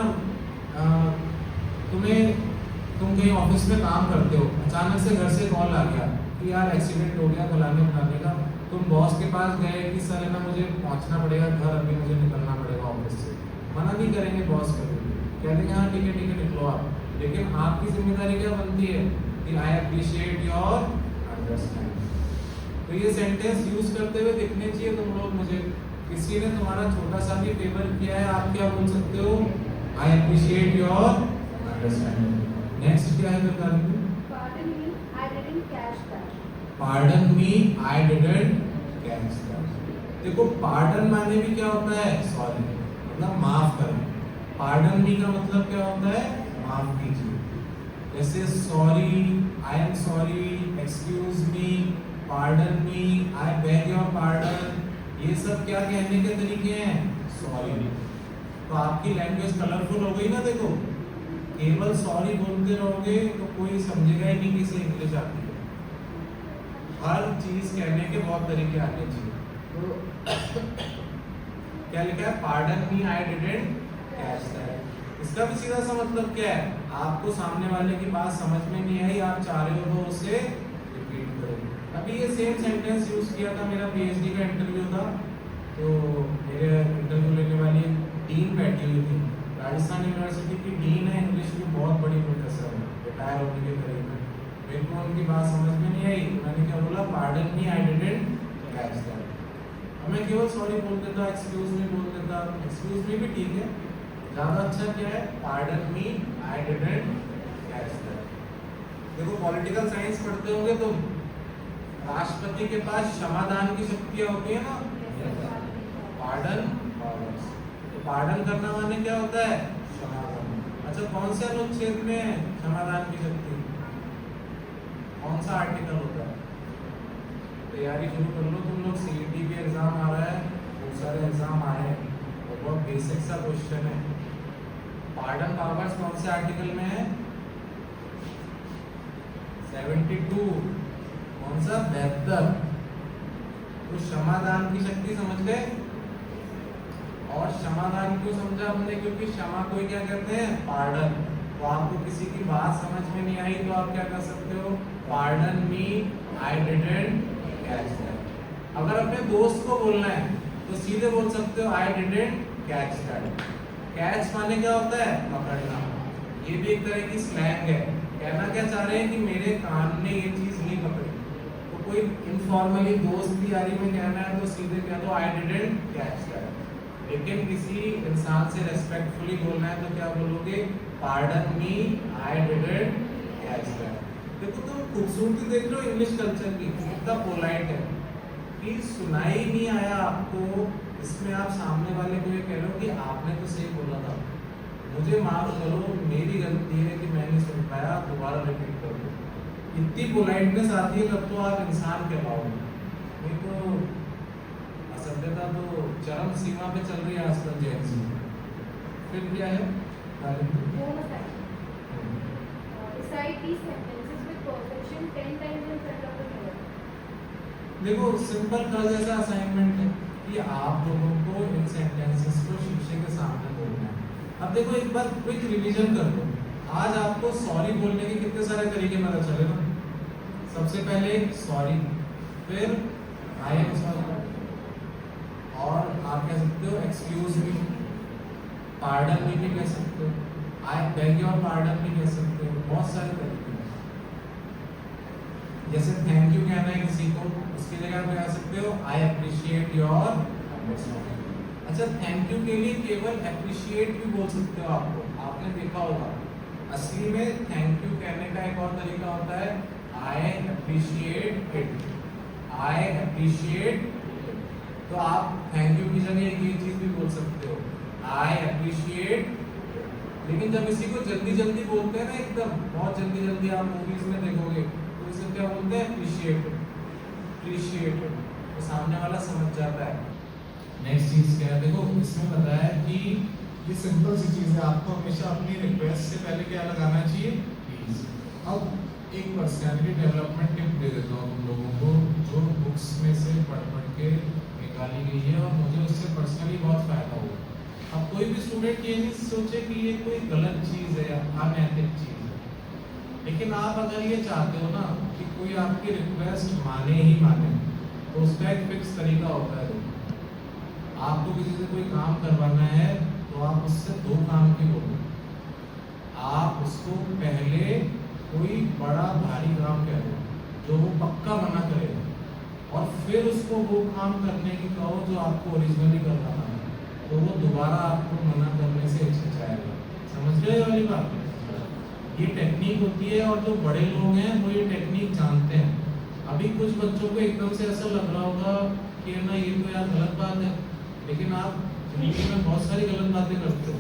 तुम कहीं ऑफिस में काम करते हो, अचानक से घर से कॉल आ गया कि यार एक्सीडेंट हो गया फलाने फलाने का, तुम बॉस के पास गए कि सर है ना मुझे पहुंचना पड़ेगा घर, अभी मुझे निकलना पड़ेगा ऑफिस से, मना नहीं करेंगे बॉस कभी, कह देंगे हाँ ठीक है निकलो आप, लेकिन आपकी जिम्मेदारी क्या बनती है कि आई अप्रिशिएट योर अंडरस्टैंडिंग। तो ये सेंटेंस यूज करते हुए दिखने चाहिए तुम लोग मुझे, किसी ने तुम्हारा छोटा सा भी फेवर किया है, आप क्या बोल सकते हो, I appreciate your understanding. Next क्या है बता रही हूँ, Pardon me, I didn't catch that. Pardon me I didn't catch that. देखो पार्डन माने भी क्या होता है, सॉरी, मतलब माफ करना। पार्डन मी का मतलब क्या होता है, माफ कीजिए। जैसे sorry, I am sorry, excuse me, pardon me, I beg your pardon, ये सब क्या कहने के तरीके हैं, सॉरी। तो आपकी लैंग्वेज कलरफुल हो गई ना। देखो केवल सॉरी बोलते रहोगे तो कोई समझेगा ही नहीं कि इसे इंग्लिश आती है। हर चीज कहने के बहुत तरीके आने चाहिए। तो क्या लिखा है, pardon me I didn't catch that. इसका भी सीधा सा मतलब क्या है, आपको सामने वाले की बात समझ में नहीं आई, आप चाह रहे हो तो उसे रिपीट करो। अभी ये सेम सेंटेंस यूज किया था, मेरा पीएचडी का इंटरव्यू था, तो मेरे इंटरव्यू लेने वाली डीन बैठी हुई थी, राजस्थान यूनिवर्सिटी की डीन है, इंग्लिश की बहुत बड़ी प्रोफेसर है, रिटायर होने के करीब है। मेरे को उनकी बात समझ में नहीं आई, मैंने क्या बोला, pardon me I didn't catch that. अब मैं केवल सॉरी बोल देता, एक्सक्यूज मी बोल देता, एक्सक्यूज मी भी ठीक है, ज़्यादा अच्छा क्या है, pardon me I didn't catch that. देखो पॉलिटिकल साइंस पढ़ते होंगे तुम, राष्ट्रपति के पास क्षमादान की शक्तियाँ होती है ना, पार्डन पावर्स। तो पार्डन करना माने क्या होता है, क्षमा करना। अच्छा कौन से अनुच्छेद में है क्षमादान की शक्ति, कौन सा आर्टिकल होता है, तैयारी शुरू कर लो तुम लोग, सीईटी भी एग्जाम आ रहा है, बहुत सारे एग्जाम आए हैं, और बहुत बेसिक सा क्वेश्चन है। पार्डन पावर्स कौन से आर्टिकल में है, 72, कौन सा, 72। तो क्षमादान की शक्ति समझ गए। और क्षमादान क्यों समझा हमने, क्योंकि क्षमा को क्या कहते हैं, पार्डन। तो आपको किसी की बात समझ में नहीं आई तो आप क्या कर सकते हो, pardon me I didn't catch that. अगर अपने दोस्त को बोलना है तो सीधे बोल सकते हो I didn't catch that. Catch माने क्या होता है, पकड़ना। ये भी एक तरह की स्लैंग है, कहना क्या चाह रहे हैं कि मेरे कान ने ये चीज नहीं पकड़ी। तो कोई इनफॉर्मली दोस्त की यारी में कहना है तो सीधे कह दो आई डिडंट कैच दैट। लेकिन किसी इंसान से रेस्पेक्टफुली बोलना है तो क्या बोलोगे, pardon me I didn't catch that. देखो तुम खूबसूरती देख लो इंग्लिश कल्चर की, कितना पोलाइट है कि सुनाई नहीं आया आपको, इसमें आप सामने वाले को ये कह रहे हो कि आपने तो सही बोला था, मुझे माफ करो, मेरी गलती है कि मैं नहीं सुन पाया, दोबारा रिपीट कर दो। इतनी पोलाइटनेस आती है तब तो आप इंसान कहलाओगे, नहीं तो असभ्यता तो चरम सीमा पे चल रही है आजकल जेंट्स में। फिर क्या है, Recite these sentences with perfection 10 times in front of the mirror. देखो सिंपल सा जैसा असाइनमेंट है कि आप लोगों को इन सेंटेंसेस को शीशे के सामने बोलना है। अब देखो एक बार क्विक रिवीजन कर लो, आज आपको सॉरी बोलने के कितने सारे तरीके पता चले ना। सबसे पहले सॉरी, फिर आई एम सॉरी, और आप कह सकते हो एक्सक्यूज मी, पार्डन मी भी कह सकते हो, आई बेग योर पार्डन भी कह सकते हो, बहुत सारे तरीके हैं। जैसे थैंक यू कहना है किसी को, उसकी जगह आप कह सकते हो आई अप्रिशिएट योर। अच्छा, थैंक यू के लिए केवल अप्रिशिएट भी बोल सकते हो आपको, आपने देखा होगा। असली में थैंक यू कहने का एक और तरीका होता है I appreciate it, I appreciate. तो आप थैंक यू की जगह एक ये चीज भी बोल सकते हो आई अप्रिशिएट। लेकिन जब इसी को जल्दी जल्दी बोलते हैं ना, एकदम बहुत जल्दी जल्दी, आप मूवीज में देखोगे तो इसे क्या बोलते हैं, अप्रिशिएट, अप्रिशिएट, तो सामने वाला समझ जाता है। नेक्स्ट चीज क्या है, देखो इसमें बताया है कि ये सिंपल सी चीज है, आपको हमेशा अपनी रिक्वेस्ट से पहले क्या लगाना चाहिए, प्लीज। अब एक पर्सनैलिटी डेवलपमेंट टिप दे देता हूँ तुम लोगों को, जो बुक्स में से पढ़ के निकाली गई है और मुझे उससे पर्सनली बहुत फायदा हुआ। अब कोई भी स्टूडेंट ये नहीं सोचे कि ये कोई गलत चीज़ है या अनैतिक चीज़ है, लेकिन आप अगर ये चाहते हो ना कि कोई आपकी रिक्वेस्ट माने ही माने, तो उसका एक फिक्स तरीका होता है। आपको किसी से कोई काम करवाना है तो आप उससे 2 काम की बोलो। आप उसको पहले कोई बड़ा भारी काम कह दो जो वो पक्का मना करेगा, और फिर उसको वो काम करने की कहो जो आपको ओरिजिनली करना है, तो वो दोबारा आपको मना करने से हिचकिचाएगा। समझ गए वाली बात? ये टेक्निक होती है, और जो बड़े लोग हैं वो ये टेक्निक जानते हैं। अभी कुछ बच्चों को एकदम से ऐसा लग रहा होगा कि ना ये तो यार गलत बात है, लेकिन आप जिंदगी में बहुत सारी गलत बातें करते हो।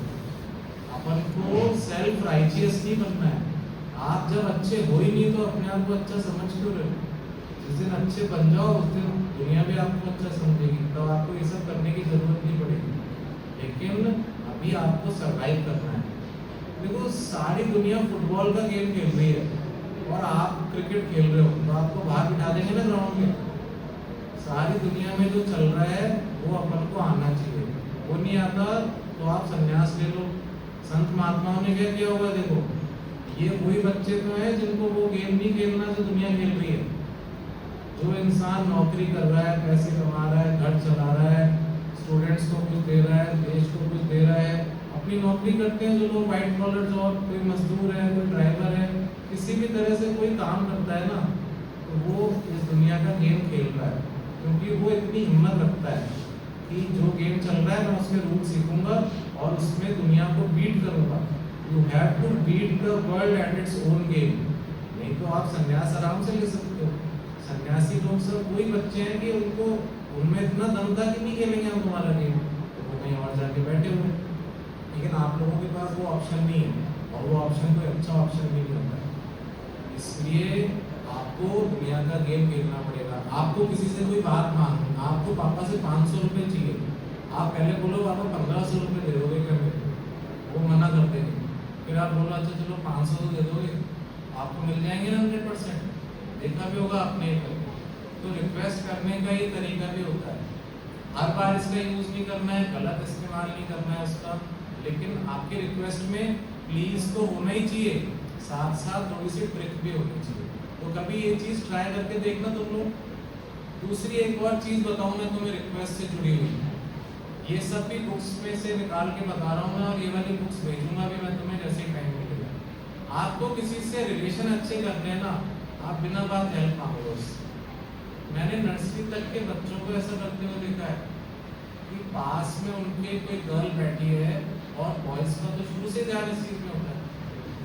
अपन को सेल्फ राइचियस नहीं बनना है। आप जब अच्छे हो ही नहीं तो अपने आप को अच्छा समझ क्यों रहे हो? जिस दिन अच्छे बन जाओ उस दिन दुनिया भी आपको अच्छा समझेगी, तब तो आपको ये सब करने की जरूरत नहीं पड़ेगी। लेकिन अभी आपको सर्वाइव करना है। देखो सारी दुनिया फुटबॉल का गेम खेल रही है और आप क्रिकेट खेल रहे हो, तो आपको बाहर बिठा देंगे ना ग्राउंड में। सारी दुनिया में जो चल रहा है वो अपन को आना चाहिए, वो नहीं आता तो आप संन्यास ले लो। संत महात्माओं ने क्या किया होगा, देखो ये वही बच्चे तो हैं जिनको वो गेम नहीं खेलना जो दुनिया खेल रही है। जो इंसान नौकरी कर रहा है, पैसे कमा रहा है, घर चला रहा है, स्टूडेंट्स को कुछ दे रहा है, देश को कुछ दे रहा है, अपनी नौकरी करते हैं जो लोग व्हाइट कॉलर जॉब, कोई मजदूर है, कोई ड्राइवर है, किसी भी तरह से कोई काम करता है ना, तो वो इस दुनिया का गेम खेल रहा है। क्योंकि वो इतनी हिम्मत रखता है कि जो गेम चल रहा है मैं उसमें रूल सीखूंगा और उसमें दुनिया को बीट करूंगा। You have to beat the world at its own game. नहीं तो आप संन्यास आराम से ले सकते हो। सन्यासी लोग सब वही बच्चे हैं कि उनको उनमें इतना दम था कि नहीं खेलेंगे हम तुम्हारा गेम, तो वो कहीं और जाके बैठे हुए। लेकिन आप लोगों के पास वो ऑप्शन नहीं है, और वो ऑप्शन कोई अच्छा ऑप्शन भी नहीं होता है। इसलिए आपको दुनिया का गेम खेलना पड़ेगा। आपको किसी से कोई बात मांगनी, आपको पापा से 500 रुपये चाहिए, आप पहले बोलो पापा 1500 रुपये दे दोगे क्या मेरे को, वो मना कर देंगे। फिर आप बोलो अच्छा चलो 500 तो दे दोगे, आपको मिल जाएंगे ना 100%। देखा भी होगा आपने। तो रिक्वेस्ट करने का ये तरीका भी होता है। हर बार इसका यूज नहीं करना है, गलत इस्तेमाल नहीं करना है उसका, लेकिन आपके रिक्वेस्ट में प्लीज तो होना ही चाहिए, साथ साथ थोड़ी सी ट्रिक भी होनी चाहिए। तो कभी ये चीज ट्राई करके देखना तुम लोग। दूसरी एक और चीज बताऊं मैं तुम्हें रिक्वेस्ट से जुड़ी हुई, ये सब भी बुक्स में से निकाल के बता रहा हूँ मैं, और ये वाली बुक्स भेजूंगा भी मैं तुम्हें जैसे टाइम मिलेगा। आपको किसी से रिलेशन अच्छे करने हैं ना, आप बिना बात हेल्प मांगो उससे। मैंने नर्सरी तक के बच्चों को ऐसा करते हुए देखा है कि पास में उनके कोई गर्ल बैठी है, और बॉयज का तो शुरू से ध्यान इस चीज में होता है,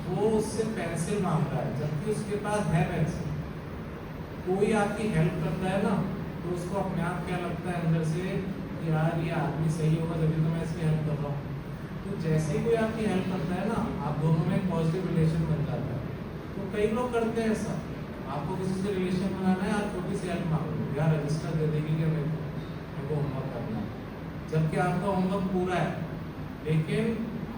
वो उससे पेंसिल मांग रहा है जबकि उसके पास है पेंसिल। कोई आपकी हेल्प करता है ना, तो उसको अपने आप क्या लगता है अंदर से कि यार ये आदमी सही होगा तभी तो मैं इसकी हेल्प कर रहा हूँ। तो जैसे ही कोई आपकी हेल्प करता है ना, आप दोनों में पॉजिटिव रिलेशन बन जाता है। तो कई लोग करते हैं ऐसा, आपको किसी से रिलेशन बनाना है, आप छोटी सी हेल्प मांग लो, यार रजिस्टर दे देगी क्या मेरे को होमवर्क करना है, जबकि आपका होमवर्क पूरा है, लेकिन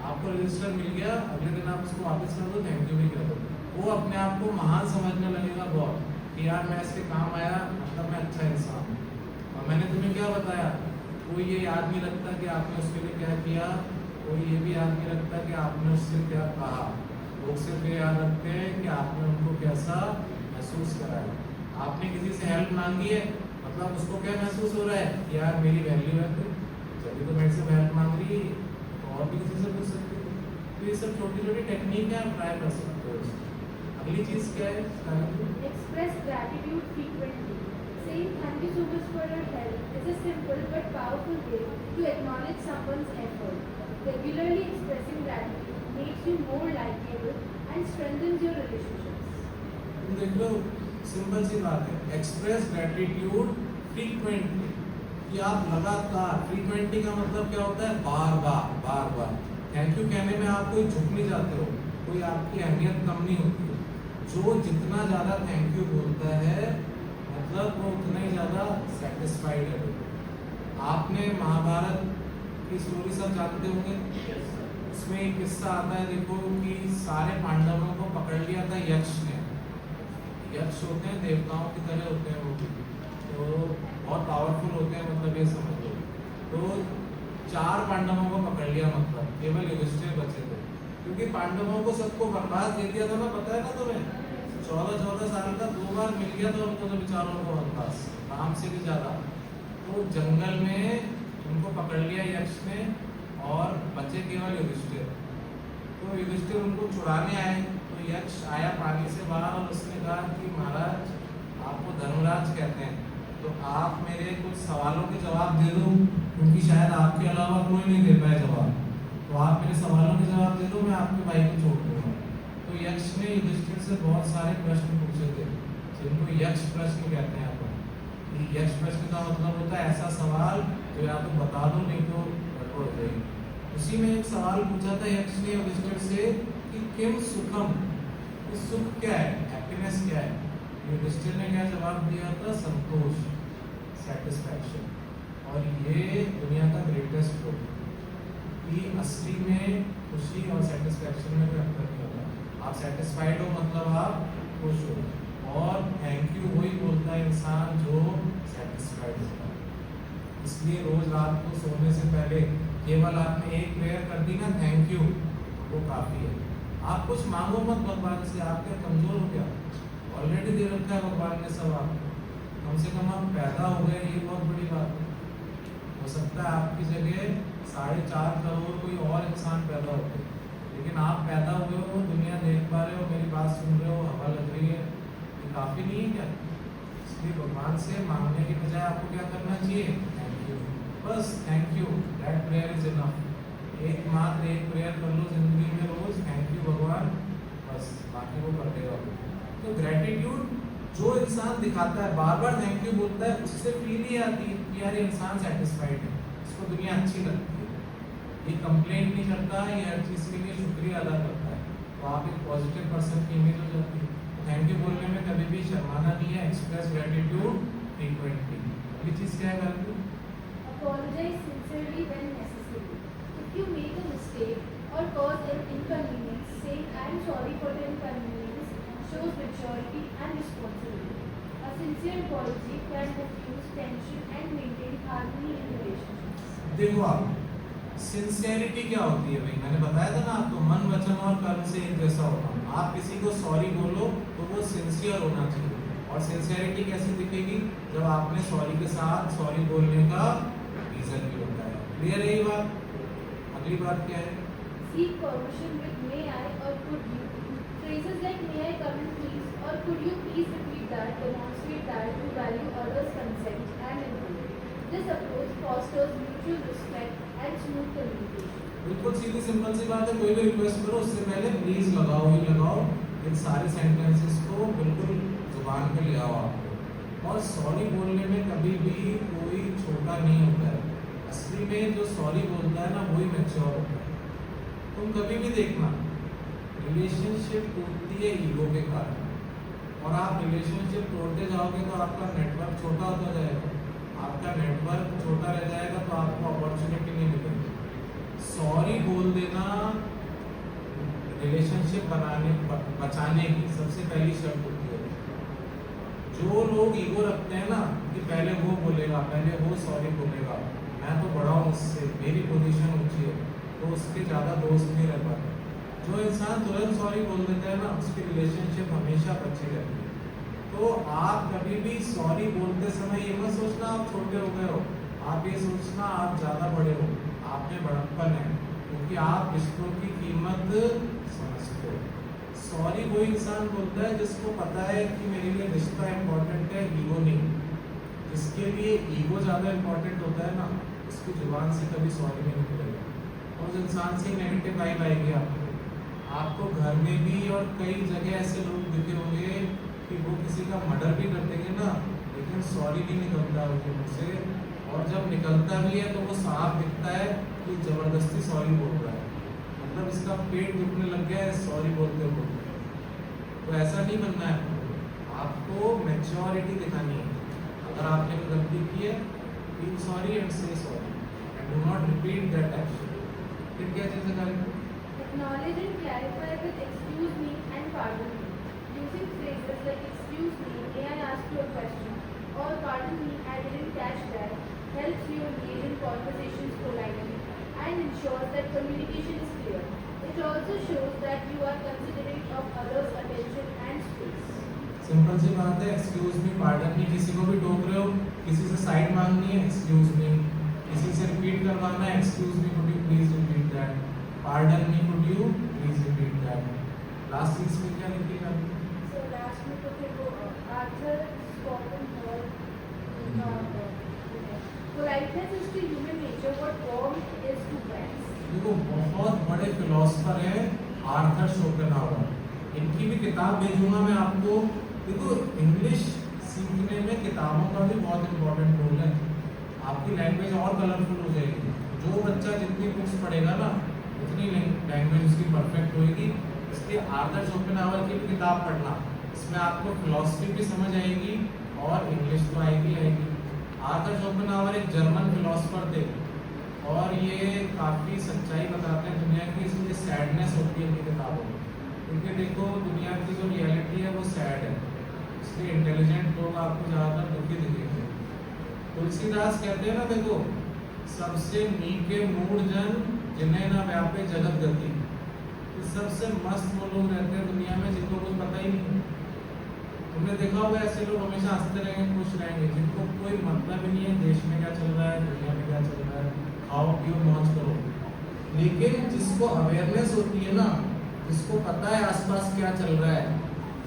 आपको रजिस्टर मिल गया, अगले दिन आप उसको वापस कर दो, थैंक यू भी कर दो। वो अपने आप को महान समझने लगेगा बहुत कि यार मैं इसके काम आया, मतलब मैं अच्छा इंसान हूँ। और मैंने तुम्हें क्या बताया, कोई ये याद नहीं रखता कि आपने उसके लिए क्या किया, कोई ये भी याद नहीं रखता कि आपने उससे क्या कहा। लोग सिर्फ ये याद रखते हैं कि आपने उनको कैसा महसूस कराया। आपने किसी से हेल्प मांगी है, मतलब उसको क्या महसूस हो रहा है कि यार मेरी वैल्यू है, जब भी तो मेरे से हेल्प मांग रही है, तो और भी किसी से पूछ सकते हो। तो तो ये सब छोटी छोटी टेक्निक है, आप ट्राई कर सकते हो इसको। अगली चीज़ क्या है? Express gratitude frequently. Saying thank you so much for your help is a simple but powerful way to acknowledge someone's effort. Regularly expressing gratitude makes you more likable and strengthens your relationships. तुम देख लो, simple सी बात है, express gratitude frequently. कि आप लगातार, frequently का मतलब क्या होता है? बार बार थैंक यू कहने में आप कोई झुक नहीं जाते हो, कोई आपकी अहमियत कम नहीं होती है। जो जितना ज़्यादा थैंक यू बोलता है मतलब वो उतना ही ज़्यादा सेटिस्फाइड है। आपने महाभारत की स्टोरी सब जानते होंगे। इसमें एक किस्सा आता है, देखो कि सारे पांडवों को पकड़ लिया था यक्ष ने। यक्ष होते हैं देवताओं की तरह होते हैं वो भी, तो बहुत पावरफुल होते हैं, मतलब ये समझ लो। तो 4 पांडवों को पकड़ लिया, मतलब केवल युधिष्ठिर बचे थे, क्योंकि पांडवों को सबको बर्बाद कर दिया था ना, पता है ना तुम्हें? 14 साल का 2 बार मिल गया था उनको तो बेचारों को वनवास, काम से भी ज़्यादा। तो जंगल में उनको पकड़ लिया यक्ष ने और बचे केवल युधिष्ठिर। तो युधिष्ठिर उनको छुड़ाने आए, तो यक्ष आया पानी से बाहर और उसने कहा कि महाराज आपको धर्मराज कहते हैं, तो आप मेरे कुछ सवालों के जवाब दे दो, क्योंकि शायद आपके अलावा कोई नहीं दे पाए जवाब। तो आप मेरे सवालों के जवाब दे दो, मैं आपके भाई को छोड़ दूँगा। तो यक्ष ने युधिष्ठिर से बहुत सारे प्रश्न पूछे थे, जिनको यक्ष प्रश्न कहते हैं। अपन यक्ष प्रश्न का मतलब होता है ऐसा सवाल जो या तो बता दो नहीं तो गड़बड़ हो जाएगी। उसी में एक सवाल पूछा था यक्ष ने युधिष्ठिर से कि किम सुखम, सुख क्या है, हैप्पीनेस क्या है? युधिष्ठिर ने क्या जवाब दिया था? संतोष, सेटिस्फैक्शन। और ये दुनिया का ग्रेटेस्ट गुड, कि असली में खुशी और सेटिस्फैक्शन में कोई अंतर नहीं होता। आप सेटिस्फाइड हो मतलब आप खुश हो, और थैंक यू वही बोलता है इंसान जो सेटिस्फाइड होता है। इसलिए रोज रात को सोने से पहले केवल आपने एक प्रेयर कर दी ना, थैंक यू, वो काफ़ी है। आप कुछ मांगो मत भगवान से, आप क्या कमज़ोर हो गया? ऑलरेडी दे रखा है भगवान ने सब आपको। कम से कम आप पैदा हो गए, ये बहुत बड़ी बात है। हो सकता है आपकी जगह 4.5 करोड़ कोई और इंसान पैदा होते, लेकिन आप पैदा हुए हो, दुनिया देख पा रहे हो, मेरी बात सुन रहे हो, हवा लग रही है, ये काफ़ी नहीं है क्या? इसलिए भगवान से मांगने की बजाय आपको क्या करना चाहिए? थैंक यू, बस thank you, that prayer is enough. एकमात्र एक प्रेयर कर लो जिंदगी में रोज, थैंक यू भगवान, बस बाकी वो कर देगा। तो ग्रेटिट्यूड जो इंसान दिखाता है, बार बार थैंक यू बोलता है, उससे फील ही आती है कि यार ये इंसान सेटिस्फाइड है, इसको दुनिया अच्छी लगती है, ये कंप्लेंट नहीं करता, ये हर चीज़ के लिए शुक्रिया अदा करता है। तो आप एक पॉजिटिव पर्सन की इमेज हो जाती है। थैंक यू बोलने में कभी भी शर्माना नहीं है। Express gratitude frequently. अगली चीज़ क्या है करनी? Apologize sincerely when necessary. If you make a mistake or cause an inconvenience, saying I am sorry for the inconvenience shows maturity and responsibility. A sincere apology can diffuse tension and maintain harmony in relationships. देखो आप, sincerity क्या होती है भाई? मैंने बताया था ना आपको, मन वचन और कर्म से एक जैसा होना। आप किसी को सॉरी बोलो तो वो सिंसियर होना चाहिए। और सिंसेरिटी कैसे दिखेगी? जब आपने सॉरी के साथ सॉरी बोलने का रीजन भी होता है। क्लियर है ये बात? अगली बात क्या है? Seek permission with may I or could you. Phrases like may I come in please or could you please repeat that demonstrate that you value others' consent and input. This approach fosters mutual respect and smooth communication. बिल्कुल सीधी simple सी बात है। कोई भी request करो उससे पहले please लगाओ ही लगाओ। इन सारे सेंटेंसेस को बिल्कुल जुबान पे ले आओ आपको। और सॉरी बोलने में कभी भी कोई छोटा नहीं होता है। असली में जो सॉरी बोलता है ना वही मैच्योर होता है। तुम कभी भी देखना, रिलेशनशिप टूटती है ईगो के कारण, और आप रिलेशनशिप तोड़ते जाओगे तो आपका नेटवर्क छोटा होता जाएगा। आपका नेटवर्क छोटा रह जाएगा तो आपको अपॉर्चुनिटी नहीं मिलेगी। सॉरी बोल देना रिलेशनशिप बचाने की सबसे पहली शर्त होती है। जो लोग ईगो रखते हैं ना कि पहले वो बोलेगा, पहले वो सॉरी बोलेगा, मैं तो बड़ा हूँ उससे, मेरी पोजीशन ऊंची है, तो उसके ज़्यादा दोस्त नहीं रह पाते। जो इंसान तुरंत सॉरी बोल देता है ना उसकी रिलेशनशिप हमेशा बची रहती है। तो आप कभी भी सॉरी बोलते समय ये मत सोचना आप छोटे हो गए हो, आप ये सोचना आप ज़्यादा बड़े हो, आप में बड़प्पन है, क्योंकि आप रिश्तों की कीमत समझते हो। सॉरी वो इंसान बोलता है जिसको पता है कि मेरे लिए रिश्ता इम्पोर्टेंट है, ईगो नहीं। जिसके लिए ईगो ज़्यादा इम्पोर्टेंट होता है ना, उसकी जुबान से कभी सॉरी नहीं निकलेगा, और उस इंसान से नेगेटिव वाइब आएगी आपको घर में भी, और कई जगह ऐसे लोग दिखे होंगे कि वो किसी का मर्डर भी कर देंगे ना, लेकिन सॉरी नहीं निकलता उनके मुँह से, और जब निकलता भी है तो वो साफ दिखता है कि ज़बरदस्ती सॉरी बोल रहा है, मतलब इसका पेट दुखने लग गया है सॉरी बोलते बोलते। तो ऐसा नहीं बनना है, आपको मैच्योरिटी दिखानी है। अगर आपने कोई गलती की है, फील सॉरी एंड से sorry and do not repeat that action. फिर क्या चीज़ें करेंगे? Acknowledge and clarify with excuse me and pardon me. Using phrases like excuse me, may I ask you a question? Or pardon me, I didn't catch that. Helps you engage in conversations politely and ensures that communication is clear. It also shows that you are considerate of others' attention and space. Simple सी बात है, excuse me, pardon me. किसी को भी टोक रहे हो, किसी से साइड मांगनी है, एक्सक्यूज मी। किसी से रिपीट करवाना है, excuse me, could you please repeat that. Pardon me, could you please repeat that. Last चीज में क्या लिखिएगा? So last में तो फिर वो Arthur spoken word. Politeness is to human nature what warmth is to friends. देखो बहुत बड़े फिलोसफर हैं आर्थर शोपेनहावर, इनकी भी किताब भेजूंगा मैं आपको। देखो इंग्लिश सीखने में किताबों का भी बहुत इम्पोर्टेंट रोल है, आपकी लैंग्वेज और कलरफुल हो जाएगी। जो बच्चा जितनी बुक्स पढ़ेगा ना, उतनी लैंग्वेज उसकी परफेक्ट होएगी। इसलिए आर्थर शोपेनहावर की भी किताब पढ़ना, इसमें आपको फिलॉसफी भी समझ आएगी और इंग्लिश तो आएगी। आर्थर शोपेनहावर एक जर्मन फिलोसफर थे, और ये काफ़ी सच्चाई बताते हैं दुनिया की, इसलिए सैडनेस होती है इनकी किताबों में, क्योंकि देखो दुनिया की जो रियलिटी है वो सैड है, इसलिए इंटेलिजेंट लोग आपको ज़्यादातर दुखी दिखेंगे। तुलसीदास कहते हैं ना, देखो सबसे मीके मूड जन जिन्हें ना व्यापे जगत गति। सबसे मस्त वो लोग रहते हैं दुनिया में जिनको कुछ पता ही नहीं। तुमने देखा होगा ऐसे लोग हमेशा हंसते रहेंगे, खुश रहेंगे, जिनको कोई मतलब ही नहीं है देश में क्या चल रहा है, दुनिया में क्या चल रहा है, खाओ पियो मौज करो। लेकिन जिसको अवेयरनेस होती है ना, जिसको पता है आसपास क्या चल रहा है,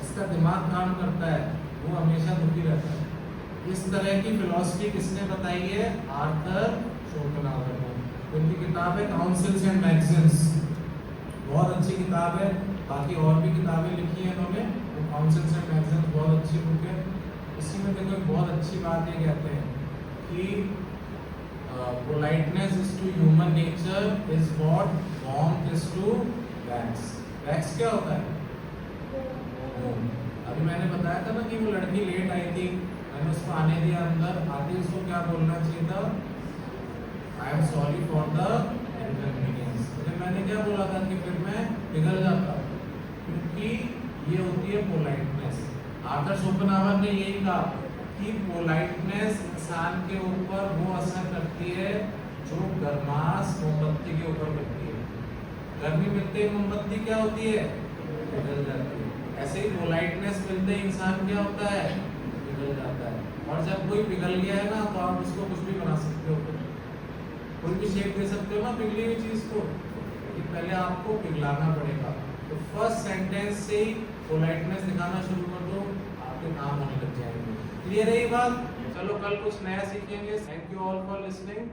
जिसका दिमाग काम करता है, वो हमेशा दुखी रहता है। इस तरह की फिलॉसफी किसने बताई है? आर्थर शोपेनहावर ने। उनकी किताब है काउंसिल्स एंड मैगजीन्स, बहुत अच्छी किताब है। बाकी और भी किताबें लिखी हैं उन्होंने, वो काउंसिल्स एंड मैगजीन्स बहुत अच्छी बुक है। इसी में देखो एक बहुत अच्छी बात ये कहते हैं कि politeness is to human nature is what warmth is to wax. Wax क्या होता है? अभी मैंने बताया था ना कि वो लड़की लेट आई थी, मैंने उसको आने दिया अंदर, आते उसको क्या बोलना चाहिए था? I am sorry for the inconvenience। फिर मैंने क्या बोला था कि फिर मैं पिघल जाता, क्योंकि ये होती है पोलाइटनेस। आर्थर शोपेनहावर ने यही कहा कि पोलाइटनेस इंसान के ऊपर वो असर करती है जो गर्माश मोमबत्ती के ऊपर करती है। गर्मी मिलते ही मोमबत्ती क्या होती है? पिघल जाती है। ऐसे ही पोलाइटनेस मिलते ही इंसान क्या होता है? पिघल जाता है। और जब कोई पिघल गया है ना, तो आप उसको कुछ भी बना सकते हो, कोई भी शेप दे सकते हो ना पिघली हुई चीज़ को, लेकिन पहले आपको पिघलाना पड़ेगा। तो फर्स्ट सेंटेंस से ही पोलाइटनेस दिखाना शुरू कर दो, आपके काम होने लग जाएंगे। क्लियर है ये बात? चलो कल कुछ नया सीखेंगे। Thank you all for listening.